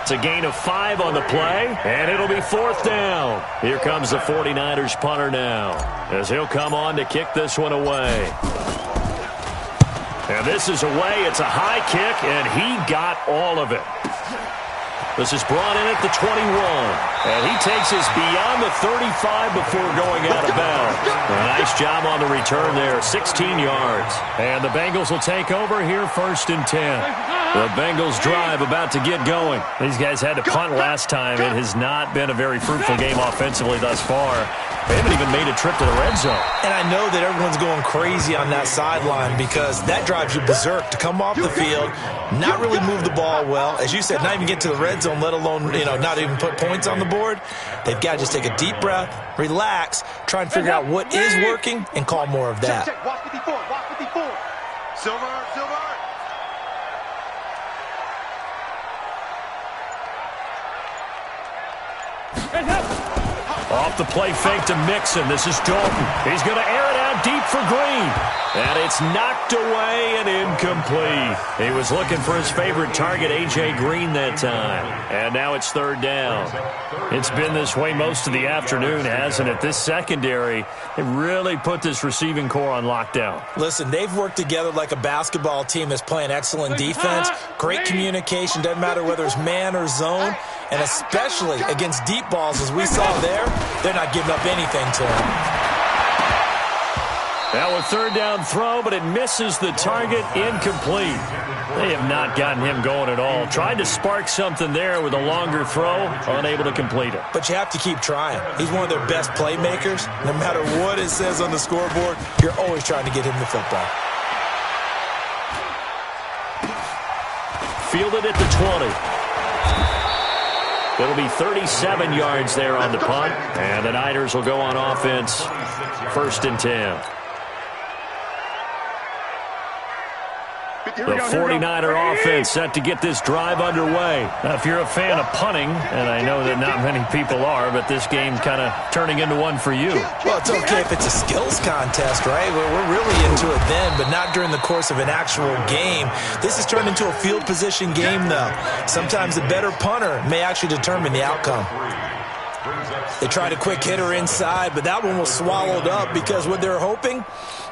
It's a gain of 5 on the play, and it'll be 4th down. Here comes the 49ers punter now, as he'll come on to kick this one away. And this is away. It's a high kick, and he got all of it. This is brought in at the 21. And he takes us beyond the 35 before going out of bounds. A nice job on the return there, 16 yards. And the Bengals will take over here, 1st and 10. The Bengals drive about to get going. These guys had to punt last time. It has not been a very fruitful game offensively thus far. They haven't even made a trip to the red zone. And I know that everyone's going crazy on that sideline because that drives you berserk to come off the field, not really move the ball well. As you said, not even get to the red zone, let alone, not even put points on the board. They've got to just take a deep breath, relax, try and figure out what is working, and call more of that. Watch 54. Silver. Off the play fake to Mixon. This is Dalton. He's going to air it out out deep for Green. And it's knocked away and incomplete. He was looking for his favorite target, A.J. Green, that time. And now it's third down. It's been this way most of the afternoon, hasn't it? This secondary, it really put this receiving core on lockdown. Listen, they've worked together like a basketball team that's playing excellent defense, great communication, doesn't matter whether it's man or zone, and especially against deep balls, as we saw there, they're not giving up anything to him. Now a third down throw, but it misses the target, incomplete. They have not gotten him going at all. Tried to spark something there with a longer throw, unable to complete it. But you have to keep trying. He's one of their best playmakers. No matter what it says on the scoreboard, you're always trying to get him the football. Fielded at the 20. It'll be 37 yards there on the punt, and the Niners will go on offense, 1st and 10. The 49er offense set to get this drive underway. Now, if you're a fan of punting, and I know that not many people are, but this game kind of turning into one for you. Well, it's okay if it's a skills contest, right? We're really into it then, but not during the course of an actual game. This has turned into a field position game, though. Sometimes the better punter may actually determine the outcome. They tried a quick hitter inside, but that one was swallowed up because what they're hoping,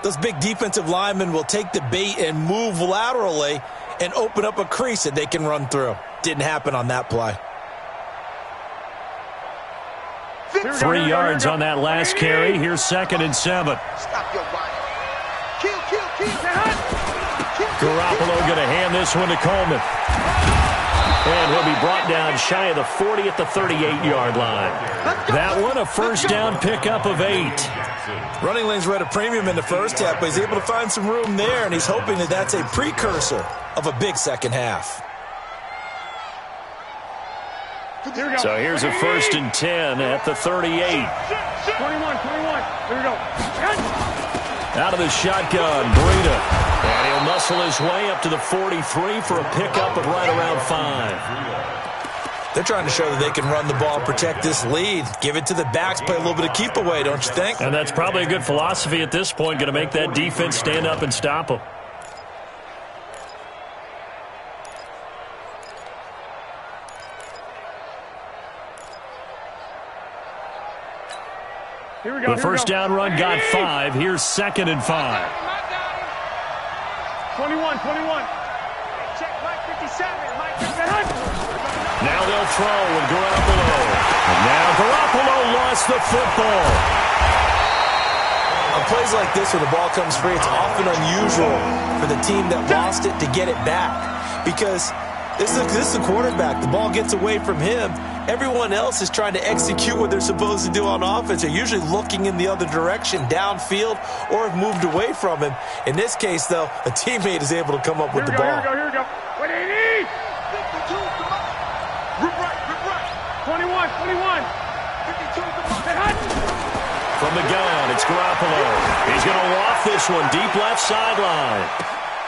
those big defensive linemen will take the bait and move laterally and open up a crease that they can run through. Didn't happen on that play. 3 yards on that last carry. Here's 2nd and 7. Stop your body. Kill. Garoppolo going to hand this one to Coleman. And he'll be brought down shy of the 40 at the 38-yard line. That one, a first down pickup of 8. Running lanes were at a premium in the first half, but he's able to find some room there, and he's hoping that that's a precursor of a big second half. So here's a 1st and 10 at the 38. 21. Here we go. Out of the shotgun, Breida. And he'll muscle his way up to the 43 for a pickup of right around 5. They're trying to show that they can run the ball and protect this lead. Give it to the backs, play a little bit of keep away, don't you think? And that's probably a good philosophy at this point, going to make that defense stand up and stop them. Here we go. The first down run got 5. Here's 2nd and 5. 21. Check Mike 57. Mike 57. Now they'll throw with Garoppolo. And now Garoppolo lost the football. On plays like this where the ball comes free, it's often unusual for the team that lost it to get it back. Because this is the quarterback. The ball gets away from him. Everyone else is trying to execute what they're supposed to do on offense. They're usually looking in the other direction, downfield, or have moved away from him. In this case, though, a teammate is able to come up with the ball. Here we go. What do you need? 21. 52. From the gun, it's Garoppolo. He's going to waft this one deep left sideline.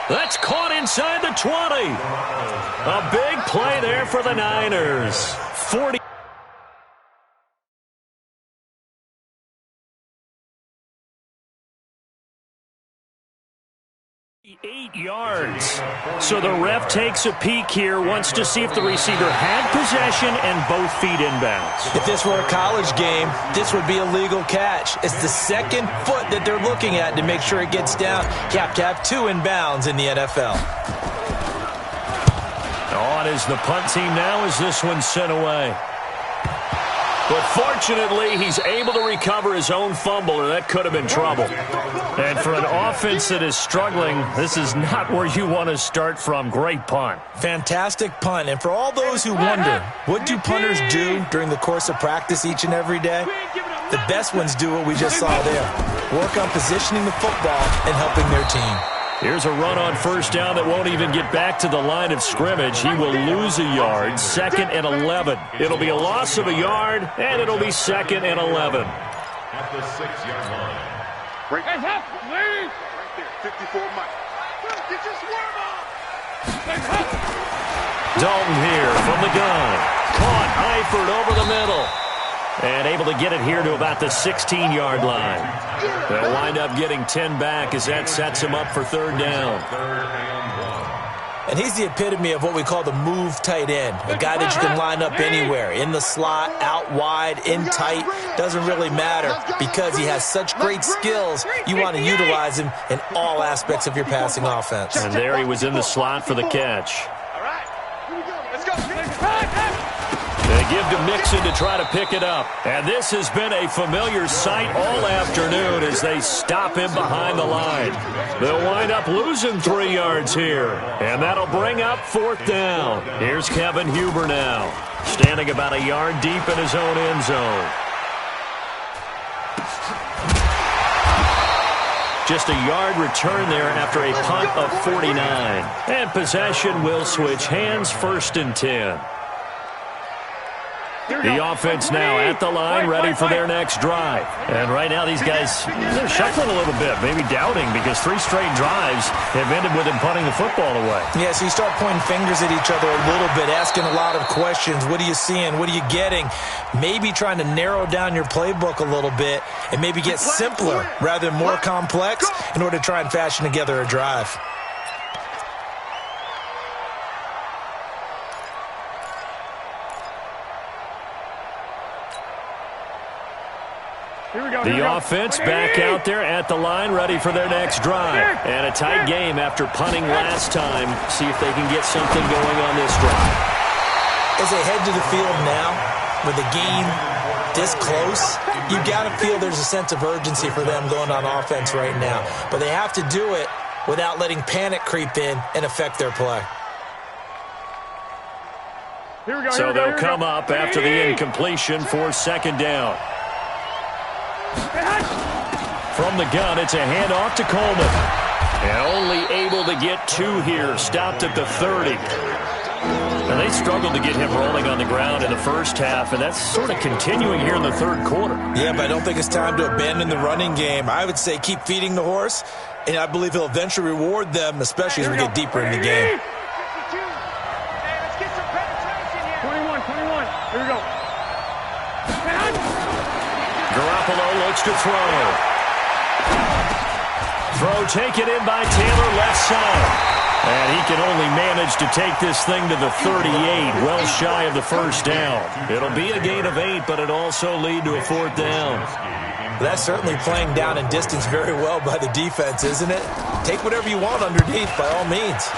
That's caught inside the 20. A big play there for the Niners. 40. 8 yards. So the ref takes a peek here, wants to see if the receiver had possession and both feet inbounds. If this were a college game, this would be a legal catch. It's the second foot that they're looking at to make sure it gets down. You have to have 2 inbounds in the NFL. On is the punt team now as this one's sent away. But fortunately, he's able to recover his own fumble, or that could have been trouble. And for an offense that is struggling, this is not where you want to start from. Great punt. Fantastic punt. And for all those who wonder, what do punters do during the course of practice each and every day? The best ones do what we just saw there. Work on positioning the football and helping their team. Here's a run on first down that won't even get back to the line of scrimmage. He will lose a yard, 2nd and 11. It'll be a loss of a yard, and it'll be 2nd and 11. At the 6-yard line. Right there, 54 Mike. Get your swerve on. Dalton here from the gun. Caught Eifert over the middle. And able to get it here to about the 16-yard line. They'll wind up getting 10 back as that sets him up for third down. And he's the epitome of what we call the move tight end, a guy that you can line up anywhere, in the slot, out wide, in tight, doesn't really matter because he has such great skills. You want to utilize him in all aspects of your passing offense. And there he was in the slot for the catch. All right. Here we go. Let's go. They give to Mixon to try to pick it up. And this has been a familiar sight all afternoon as they stop him behind the line. They'll wind up losing 3 yards here. And that'll bring up fourth down. Here's Kevin Huber now, standing about a yard deep in his own end zone. Just a yard return there after a punt of 49. And possession will switch hands, 1st and 10. The offense now at the line, ready for their next drive. And right now these guys, they're shuffling a little bit, maybe doubting, because 3 straight drives have ended with him punting the football away. Yeah, so you start pointing fingers at each other a little bit, asking a lot of questions. What are you seeing? What are you getting? Maybe trying to narrow down your playbook a little bit and maybe get simpler rather than more complex in order to try and fashion together a drive. The offense back out there at the line, ready for their next drive. And a tight game after punting last time. See if they can get something going on this drive. As they head to the field now, with the game this close, you got to feel there's a sense of urgency for them going on offense right now. But they have to do it without letting panic creep in and affect their play. So they'll come up after the incompletion for 2nd down. From the gun, it's a handoff to Coleman. And only able to get 2 here, stopped at the 30. And they struggled to get him rolling on the ground in the first half, and that's sort of continuing here in the 3rd quarter. Yeah, but I don't think it's time to abandon the running game. I would say keep feeding the horse, and I believe he'll eventually reward them, especially as we get deeper in the game. 21. Here we go. Garoppolo looks to throw. Throw taken in by Taylor, left side. And he can only manage to take this thing to the 38, well shy of the 1st down. It'll be a gain of 8, but it'll also lead to a 4th down. That's certainly playing down in distance very well by the defense, isn't it? Take whatever you want underneath, by all means.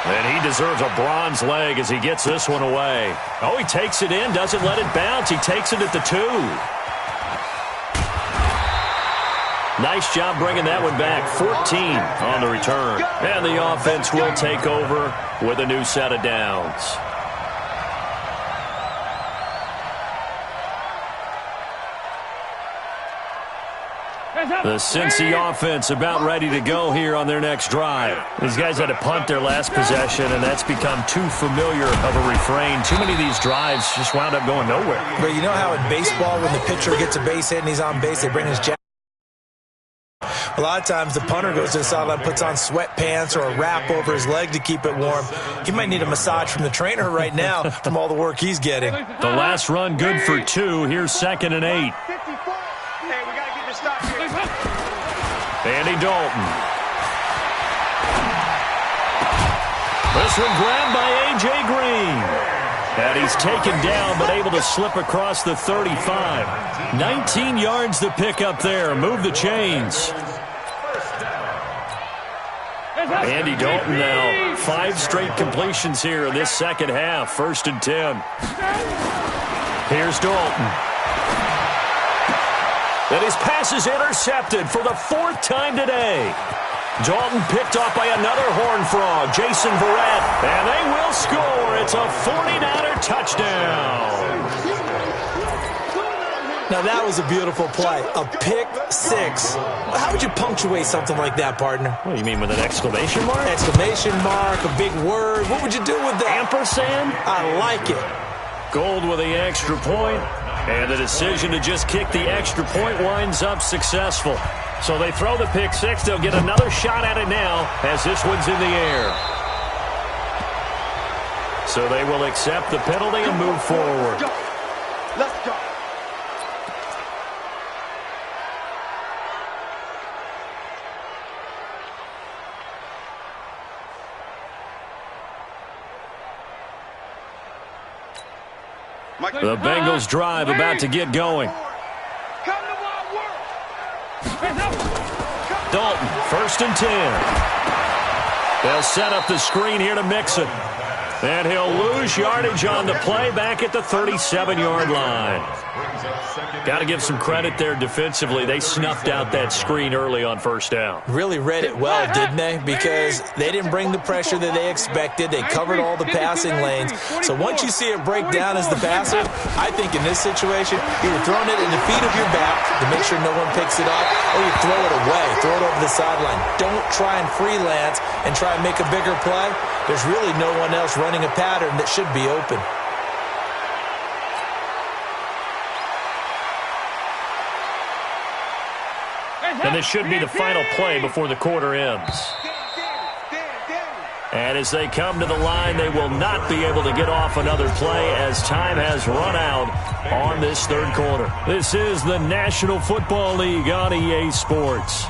And he deserves a bronze leg as he gets this one away. Oh, he takes it in, doesn't let it bounce. He takes it at the 2. Nice job bringing that one back. 14 on the return. And the offense will take over with a new set of downs. The Cincy offense about ready to go here on their next drive. These guys had to punt their last possession, and that's become too familiar of a refrain. Too many of these drives just wound up going nowhere. But you know how in baseball, when the pitcher gets a base hit and he's on base, they bring his jacket. A lot of times the punter goes to the sideline, puts on sweatpants or a wrap over his leg to keep it warm. He might need a massage from the trainer right now from all the work he's getting. The last run good for 2. Here's 2nd and 8. Hey, we got to get this stop here. Andy Dalton. This one grabbed by A.J. Green. And he's taken down, but able to slip across the 35. 19 yards to pick up there. Move the chains. Andy Dalton now 5 straight completions here in this 2nd half. 1st and 10. Here's Dalton. And his pass is intercepted for the 4th time today. Dalton picked off by another Horned Frog, Jason Verrett, and they will score. It's a 49er touchdown. Now that was a beautiful play, a pick 6. How would you punctuate something like that, partner? What do you mean, with an exclamation mark? Exclamation mark, a big word. What would you do with that? Ampersand? I like it. Gold with the extra point, and the decision to just kick the extra point winds up successful. So they throw the pick 6. They'll get another shot at it now as this one's in the air. So they will accept the penalty and move forward. Let's go. The Bengals drive about to get going. Dalton, 1st and 10. They'll set up the screen here to Mixon. And he'll lose yardage on the play back at the 37-yard line. Got to give some credit there defensively. They snuffed out that screen early on 1st down. Really read it well, didn't they? Because they didn't bring the pressure that they expected. They covered all the passing lanes. So once you see it break down as the passer, I think in this situation, you're throwing it in the feet of your back to make sure no one picks it up, or you throw it away, throw it over the sideline. Don't try and freelance and try and make a bigger play. There's really no one else running a pattern that should be open. And this should be the final play before the quarter ends. And as they come to the line, they will not be able to get off another play as time has run out on this 3rd quarter. This is the National Football League on EA Sports.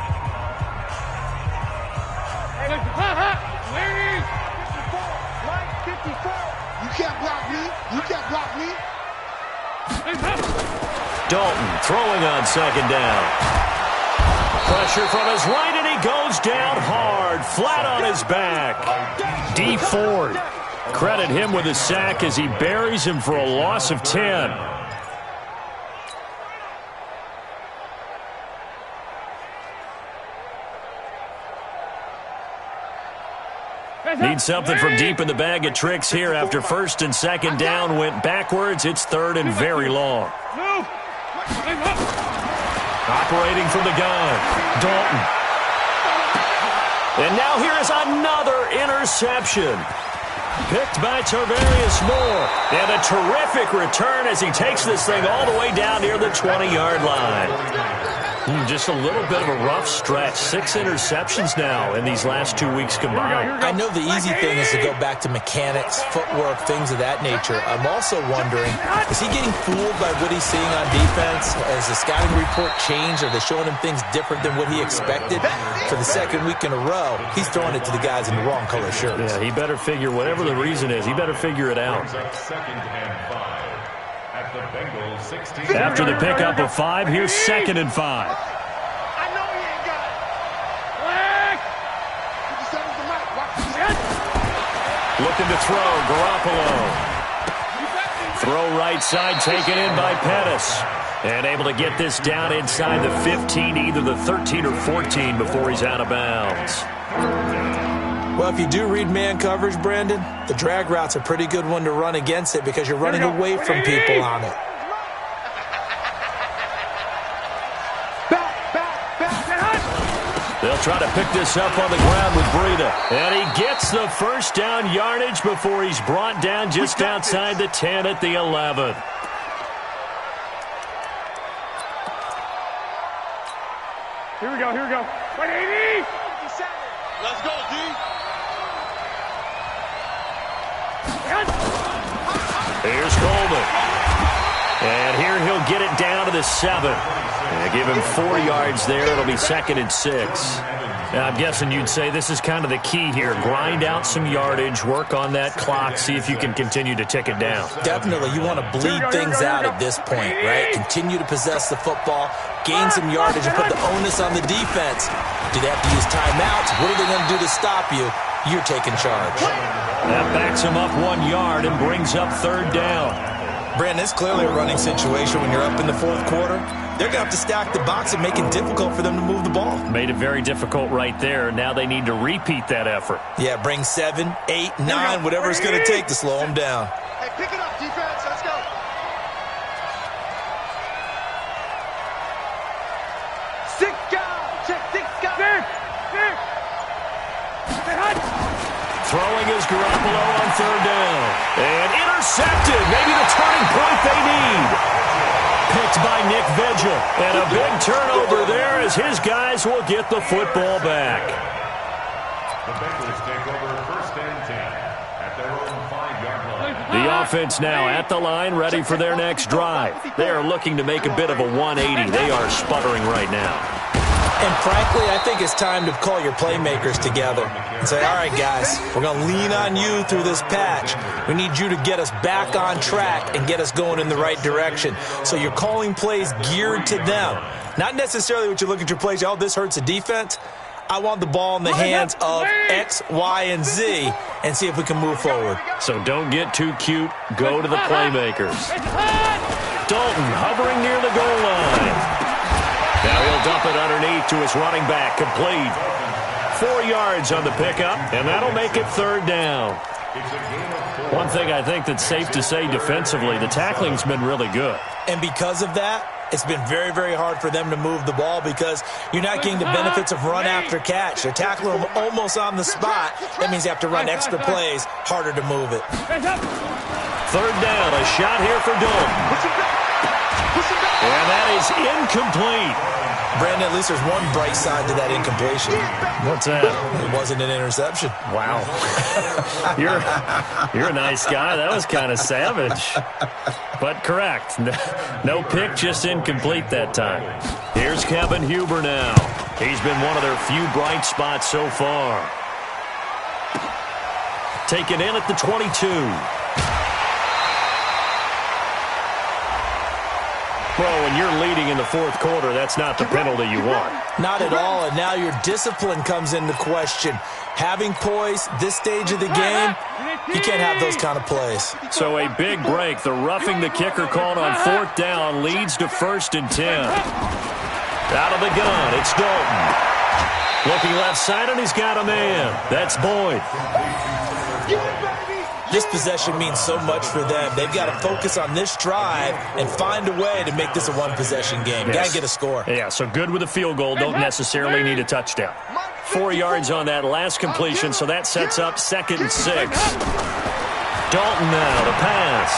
You can't block me. You can't block me. Dalton throwing on 2nd down. Pressure from his right, and he goes down hard, flat on his back. D. Ford. Credit him with a sack as he buries him for a loss of 10. Need something from deep in the bag of tricks here after 1st and 2nd down went backwards. It's 3rd and very long. Operating from the gun, Dalton. And now here is another interception. Picked by Tarvarius Moore. And a terrific return as he takes this thing all the way down near the 20-yard line. Just a little bit of a rough stretch. 6 interceptions now in these last 2 weeks combined. I know the easy thing is to go back to mechanics, footwork, things of that nature. I'm also wondering, is he getting fooled by what he's seeing on defense? Has the scouting report changed? Are they showing him things different than what he expected? For the 2nd week in a row, he's throwing it to the guys in the wrong color shirts. Yeah, he better figure, whatever the reason is, he better figure it out. After the pickup of 5, here's 2nd and 5. I know he ain't got it. Looking to throw, Garoppolo. Throw right side, taken in by Pettis. And able to get this down inside the 15, either the 13 or 14 before he's out of bounds. Well, if you do read man coverage, Brandon, the drag route's a pretty good one to run against it because you're running away from people on it. They'll try to pick this up on the ground with Breida. And he gets the 1st down yardage before he's brought down just outside the 10 at the 11. Here we go, here we go. 180! Let's go, D. Here's Coleman. And here he'll get it down to the 7. And give him 4 yards there. It'll be 2nd and 6. Now, I'm guessing you'd say this is kind of the key here. Grind out some yardage, work on that clock, see if you can continue to tick it down. Definitely. You want to bleed things out at this point, right? Continue to possess the football, gain some yardage, and put the onus on the defense. Do they have to use timeouts? What are they going to do to stop you? You're taking charge. That backs him up 1 yard and brings up 3rd down. Brandon, it's clearly a running situation when you're up in the 4th quarter. They're going to have to stack the box and make it difficult for them to move the ball. Made it very difficult right there. Now they need to repeat that effort. Yeah, bring 7, 8, 9, whatever it's going to take to slow them down. Hey, pick it up, defense. Let's go. Six guys. Check 6 guys. Throwing is Garoppolo on 3rd down. And intercepted. Maybe the turning point they need. Picked by Nick Vigil. And a big turnover there as his guys will get the football back. The Bengals take over 1st and 10 at their own 5-yard line. The offense now at the line, ready for their next drive. They are looking to make a bit of a 180. They are sputtering right now. And frankly, I think it's time to call your playmakers together and say, all right, guys, we're going to lean on you through this patch. We need you to get us back on track and get us going in the right direction. So you're calling plays geared to them. Not necessarily what you look at your plays, oh, this hurts the defense. I want the ball in the hands of X, Y, and Z and see if we can move forward. So don't get too cute. Go to the playmakers. Dalton hovering near the goal line. Now he'll dump it underneath to his running back. Complete. 4 yards on the pickup, and that'll make it third down. One thing I think that's safe to say defensively, the tackling's been really good. And because of that, it's been very, very hard for them to move the ball because you're not getting the benefits of run after catch. They're tackling them almost on the spot. That means you have to run extra plays, harder to move it. Third down, a shot here for Dalton. And that is incomplete. Brandon, at least there's one bright side to that incompletion. What's that? It wasn't an interception. Wow. You're a nice guy. That was kind of savage. But correct. No pick, just incomplete that time. Here's Kevin Huber now. He's been one of their few bright spots so far. Taken in at the 22. Well, when you're leading in the fourth quarter, that's not the penalty you want. Not at all, and now your discipline comes into question. Having poise this stage of the game, you can't have those kind of plays. So a big break. The roughing the kicker called on fourth down leads to 1st and 10. Out of the gun, it's Dalton. Looking left side, and he's got a man. That's Boyd. This possession means so much for them. They've got to focus on this drive and find a way to make this a one-possession game. Yes. Got to get a score. Yeah, so good with a field goal. Don't necessarily need a touchdown. 4 yards on that last completion, so that sets up 2nd and 6. Dalton now to pass.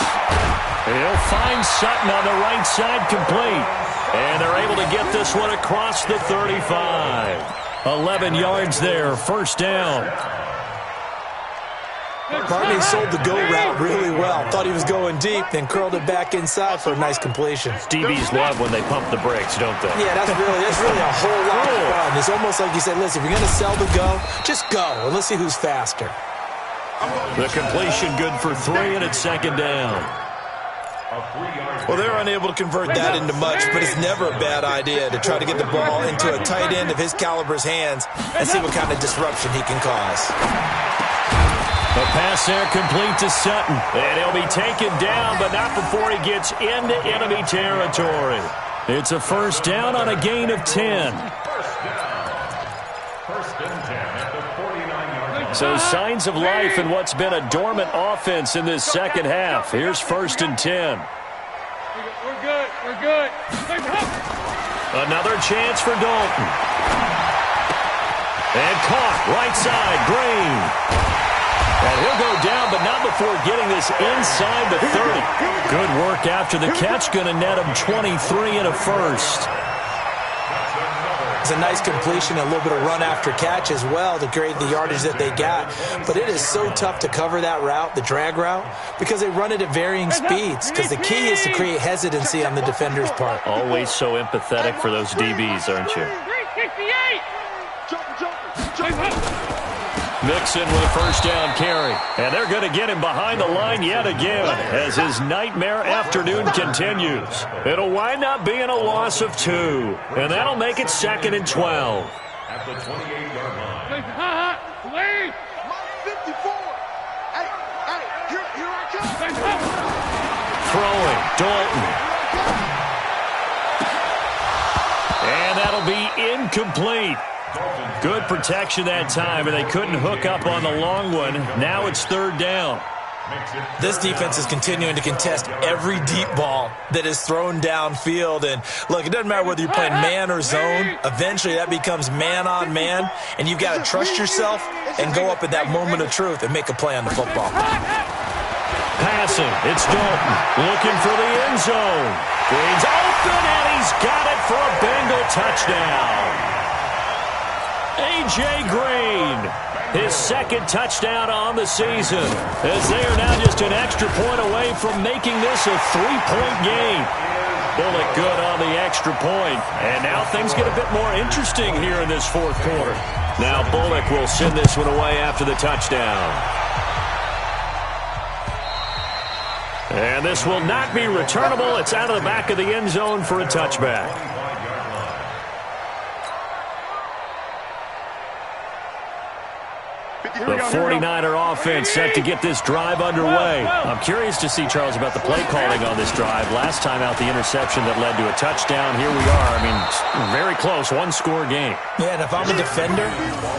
He'll find Sutton on the right side, complete. And they're able to get this one across the 35. 11 yards there, 1st down. Barney sold the go route really well. Thought he was going deep, then curled it back inside for a nice completion. DBs love when they pump the brakes, don't they? Yeah, that's really a whole lot of fun. It's almost like you said, listen, if you're going to sell the go, just go, and let's see who's faster. The completion good for 3, and it's 2nd down. Well, they're unable to convert that into much, but it's never a bad idea to try to get the ball into a tight end of his caliber's hands and see what kind of disruption he can cause. The pass there complete to Sutton. And he'll be taken down, but not before he gets into enemy territory. It's a 1st down on a gain of 10. So signs of life in what's been a dormant offense in this second half. Here's 1st and 10. We're good. We're good. Another chance for Dalton. And caught right side, Green. And he'll go down, but not before getting this inside the 30. Good work after the catch. Going to net him 23 and a 1st. It's a nice completion, a little bit of run after catch as well to create the yardage that they got. But it is so tough to cover that route, the drag route, because they run it at varying speeds. Because the key is to create hesitancy on the defender's part. Always so empathetic for those DBs, aren't you? 368! Mixon with a 1st down carry. And they're going to get him behind the line yet again as his nightmare afternoon continues. It'll wind up being a loss of 2. And that'll make it 2nd and 12. At the 28-yard line. Leave! 54. Hey, here I come. Throwing, Dalton. And that'll be incomplete. Good protection that time, and they couldn't hook up on the long one. Now it's 3rd down. This defense is continuing to contest every deep ball that is thrown downfield. And, look, it doesn't matter whether you're playing man or zone. Eventually that becomes man on man, and you've got to trust yourself and go up at that moment of truth and make a play on the football. Passing, it's Dalton looking for the end zone. Green's open, and he's got it for a Bengal touchdown. A.J. Green, his 2nd touchdown on the season, as they are now just an extra point away from making this a 3-point game. Bullock good on the extra point. And now things get a bit more interesting here in this fourth quarter. Now Bullock will send this one away after the touchdown. And this will not be returnable. It's out of the back of the end zone for a touchback. The 49er offense set to get this drive underway. I'm curious to see, Charles, about the play calling on this drive. Last time out, the interception that led to a touchdown. Here we are. I mean, very close, one-score game. Yeah, and if I'm a defender,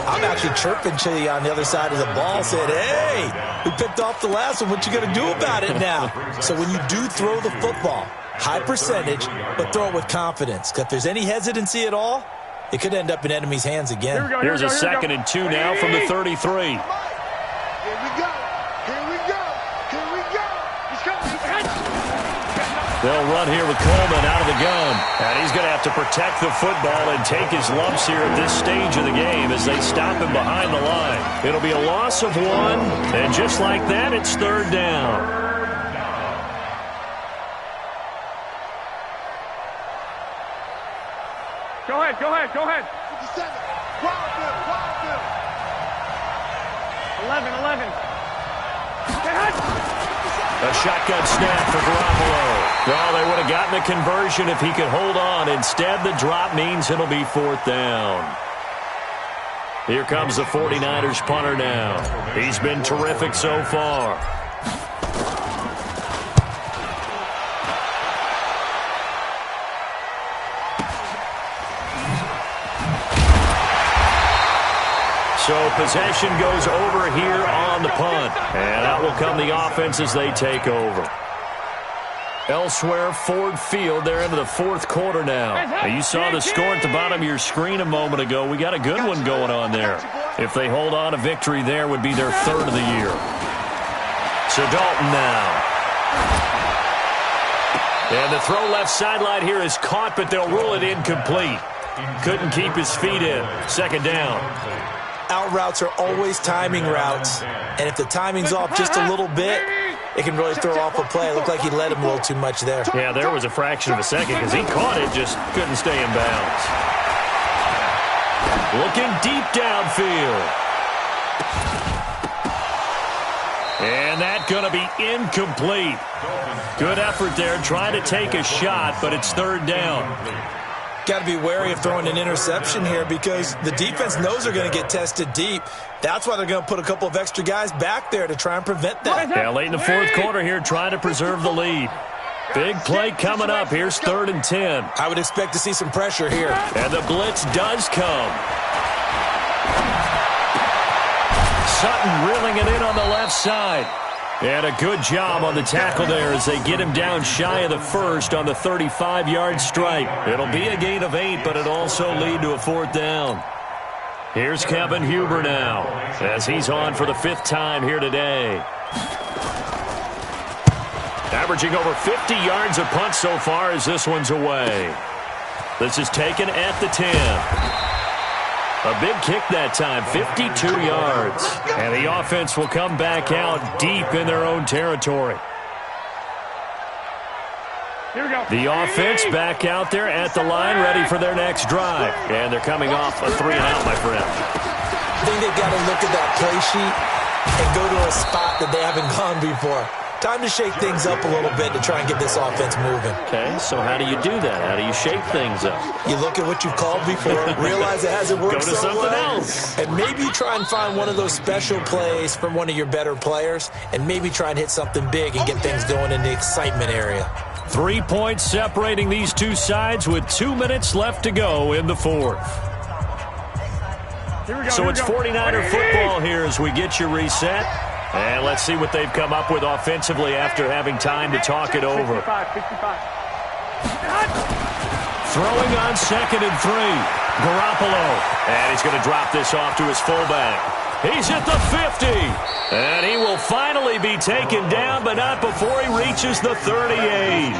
I'm actually chirping to you on the other side of the ball, saying, hey, we picked off the last one. What you going to do about it now? So when you do throw the football, high percentage, but throw it with confidence. Because if there's any hesitancy at all, it could end up in enemy's hands again. Here's a 2nd and 2 now from the 33. Here we go. Here we go. Here we go. He's coming. They'll run here with Coleman out of the gun. And he's going to have to protect the football and take his lumps here at this stage of the game as they stop him behind the line. It'll be a loss of 1, and just like that, it's 3rd down. Go ahead, go ahead, go ahead. 57. Wild 11. A shotgun snap for Garoppolo. Well, they would have gotten the conversion if he could hold on. Instead, the drop means it'll be 4th down. Here comes the 49ers punter now. He's been terrific so far. So possession goes over here on the punt. And out will come the offense as they take over. Elsewhere, Ford Field, they're into the 4th quarter now. You saw the score at the bottom of your screen a moment ago. We got a good one going on there. If they hold on, a victory there would be their 3rd of the year. So Dalton now. And the throw left sideline here is caught, but they'll rule it incomplete. Couldn't keep his feet in. 2nd down. Out routes are always timing routes, and if the timing's off just a little bit, it can really throw off a play. It looked like he led him a little too much there. Yeah, there was a fraction of a second because he caught it, just couldn't stay in bounds. Looking deep downfield. And that's going to be incomplete. Good effort there, trying to take a shot, but it's 3rd down. Got to be wary of throwing an interception here because the defense knows they're going to get tested deep. That's why they're going to put a couple of extra guys back there to try and prevent that. Yeah, late in the 4th quarter here, trying to preserve the lead. Big play coming up. Here's 3rd and 10. I would expect to see some pressure here. And the blitz does come. Sutton reeling it in on the left side. And a good job on the tackle there as they get him down shy of the 1st on the 35-yard strike. It'll be a gain of 8, but it'll also lead to a 4th down. Here's Kevin Huber now as he's on for the 5th time here today. Averaging over 50 yards a punt so far as this one's away. This is taken at the 10. A big kick that time, 52 yards. And the offense will come back out deep in their own territory. Here we go. The offense back out there at the line, ready for their next drive. And they're coming off a 3-and-out, my friend. I think they've got to look at that play sheet and go to a spot that they haven't gone before. Time to shake things up a little bit to try and get this offense moving. Okay, so how do you do that? How do you shake things up? You look at what you've called before, realize it hasn't worked so well. Go to something else. And maybe try and find one of those special plays from one of your better players, and maybe try and hit something big and get things going in the excitement area. 3 points separating these two sides with 2 minutes left to go in the 4th. Here we go, so it's 49er football here as we get you reset. And let's see what they've come up with offensively after having time to talk it over. 55. Throwing on 2nd and 3. Garoppolo. And he's going to drop this off to his fullback. He's at the 50. And he will finally be taken down, but not before he reaches the 38.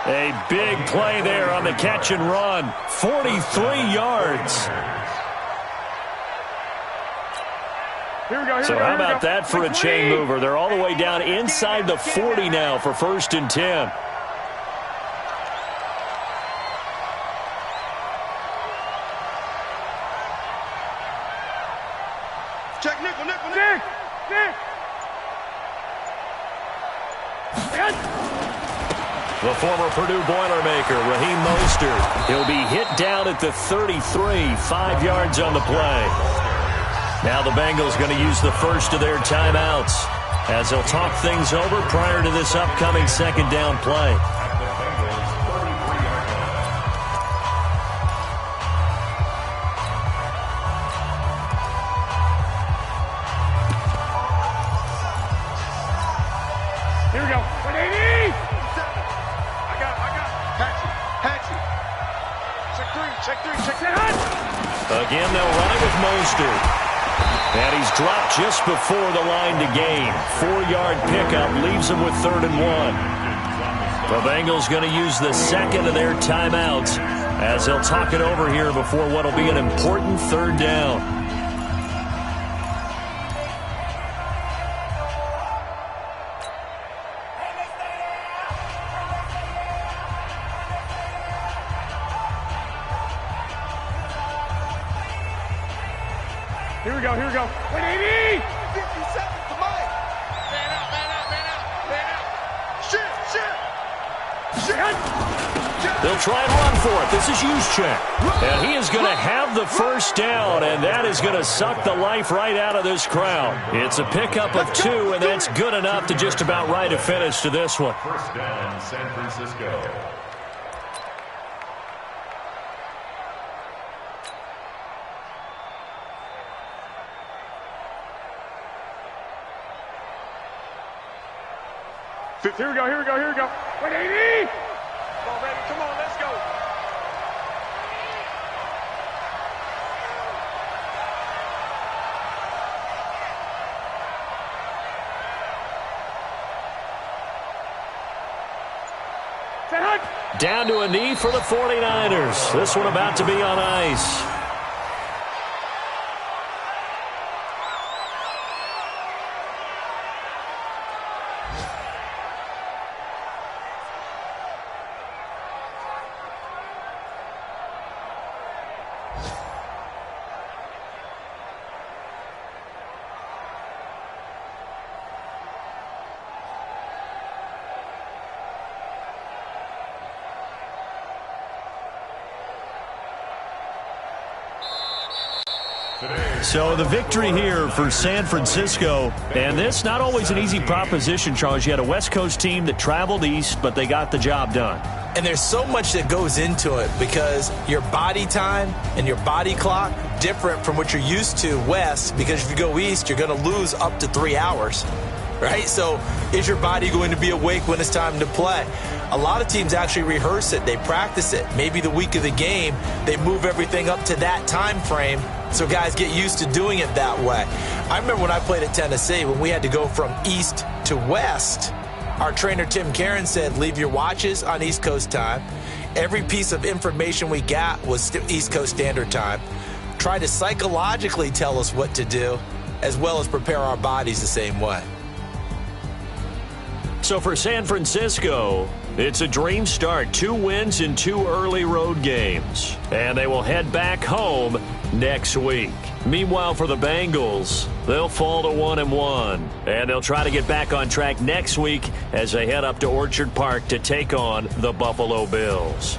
A big play there on the catch and run. 43 yards. So how about that for a chain mover? They're all the way down inside the 40 now for 1st and 10. Check nickel. Nick. The former Purdue Boilermaker, Raheem Mostert. He'll be hit down at the 33, 5 yards on the play. Now the Bengals going to use the first of their timeouts as they'll talk things over prior to this upcoming second down play. Here we go. 180. I got Hatchet. Check three. Again, they'll run it with Mostert. And he's dropped just before the line to gain. 4-yard pickup leaves him with 3rd and 1. The Bengals going to use the second of their timeouts as they'll talk it over here before what will be an important 3rd down. Here we go. 180. 50 seconds to Mike. Man out. Shit. They'll try and run for it. This is Juszczyk. And he is going to have the first down, and that is going to suck the life right out of this crowd. It's a pickup of 2, and that's good enough to just about write a finish to this one. First down, San Francisco. Here we go. 180. Come on, baby. Come on, let's go. Down to a knee for the 49ers. This one about to be on ice. So the victory here for San Francisco, and this not always an easy proposition, Charles. You had a West Coast team that traveled east, but they got the job done. And there's so much that goes into it because your body time and your body clock different from what you're used to west, because if you go east, you're going to lose up to 3 hours, right? So is your body going to be awake when it's time to play? A lot of teams actually rehearse it. They practice it. Maybe the week of the game, they move everything up to that time frame so guys get used to doing it that way. I remember when I played at Tennessee, when we had to go from east to west, our trainer Tim Karen said, leave your watches on East Coast time. Every piece of information we got was East Coast Standard Time. Try to psychologically tell us what to do, as well as prepare our bodies the same way. So for San Francisco, it's a dream start. 2 wins in 2 early road games. And they will head back home next week. Meanwhile, for the Bengals, they'll fall to 1-1. And they'll try to get back on track next week as they head up to Orchard Park to take on the Buffalo Bills.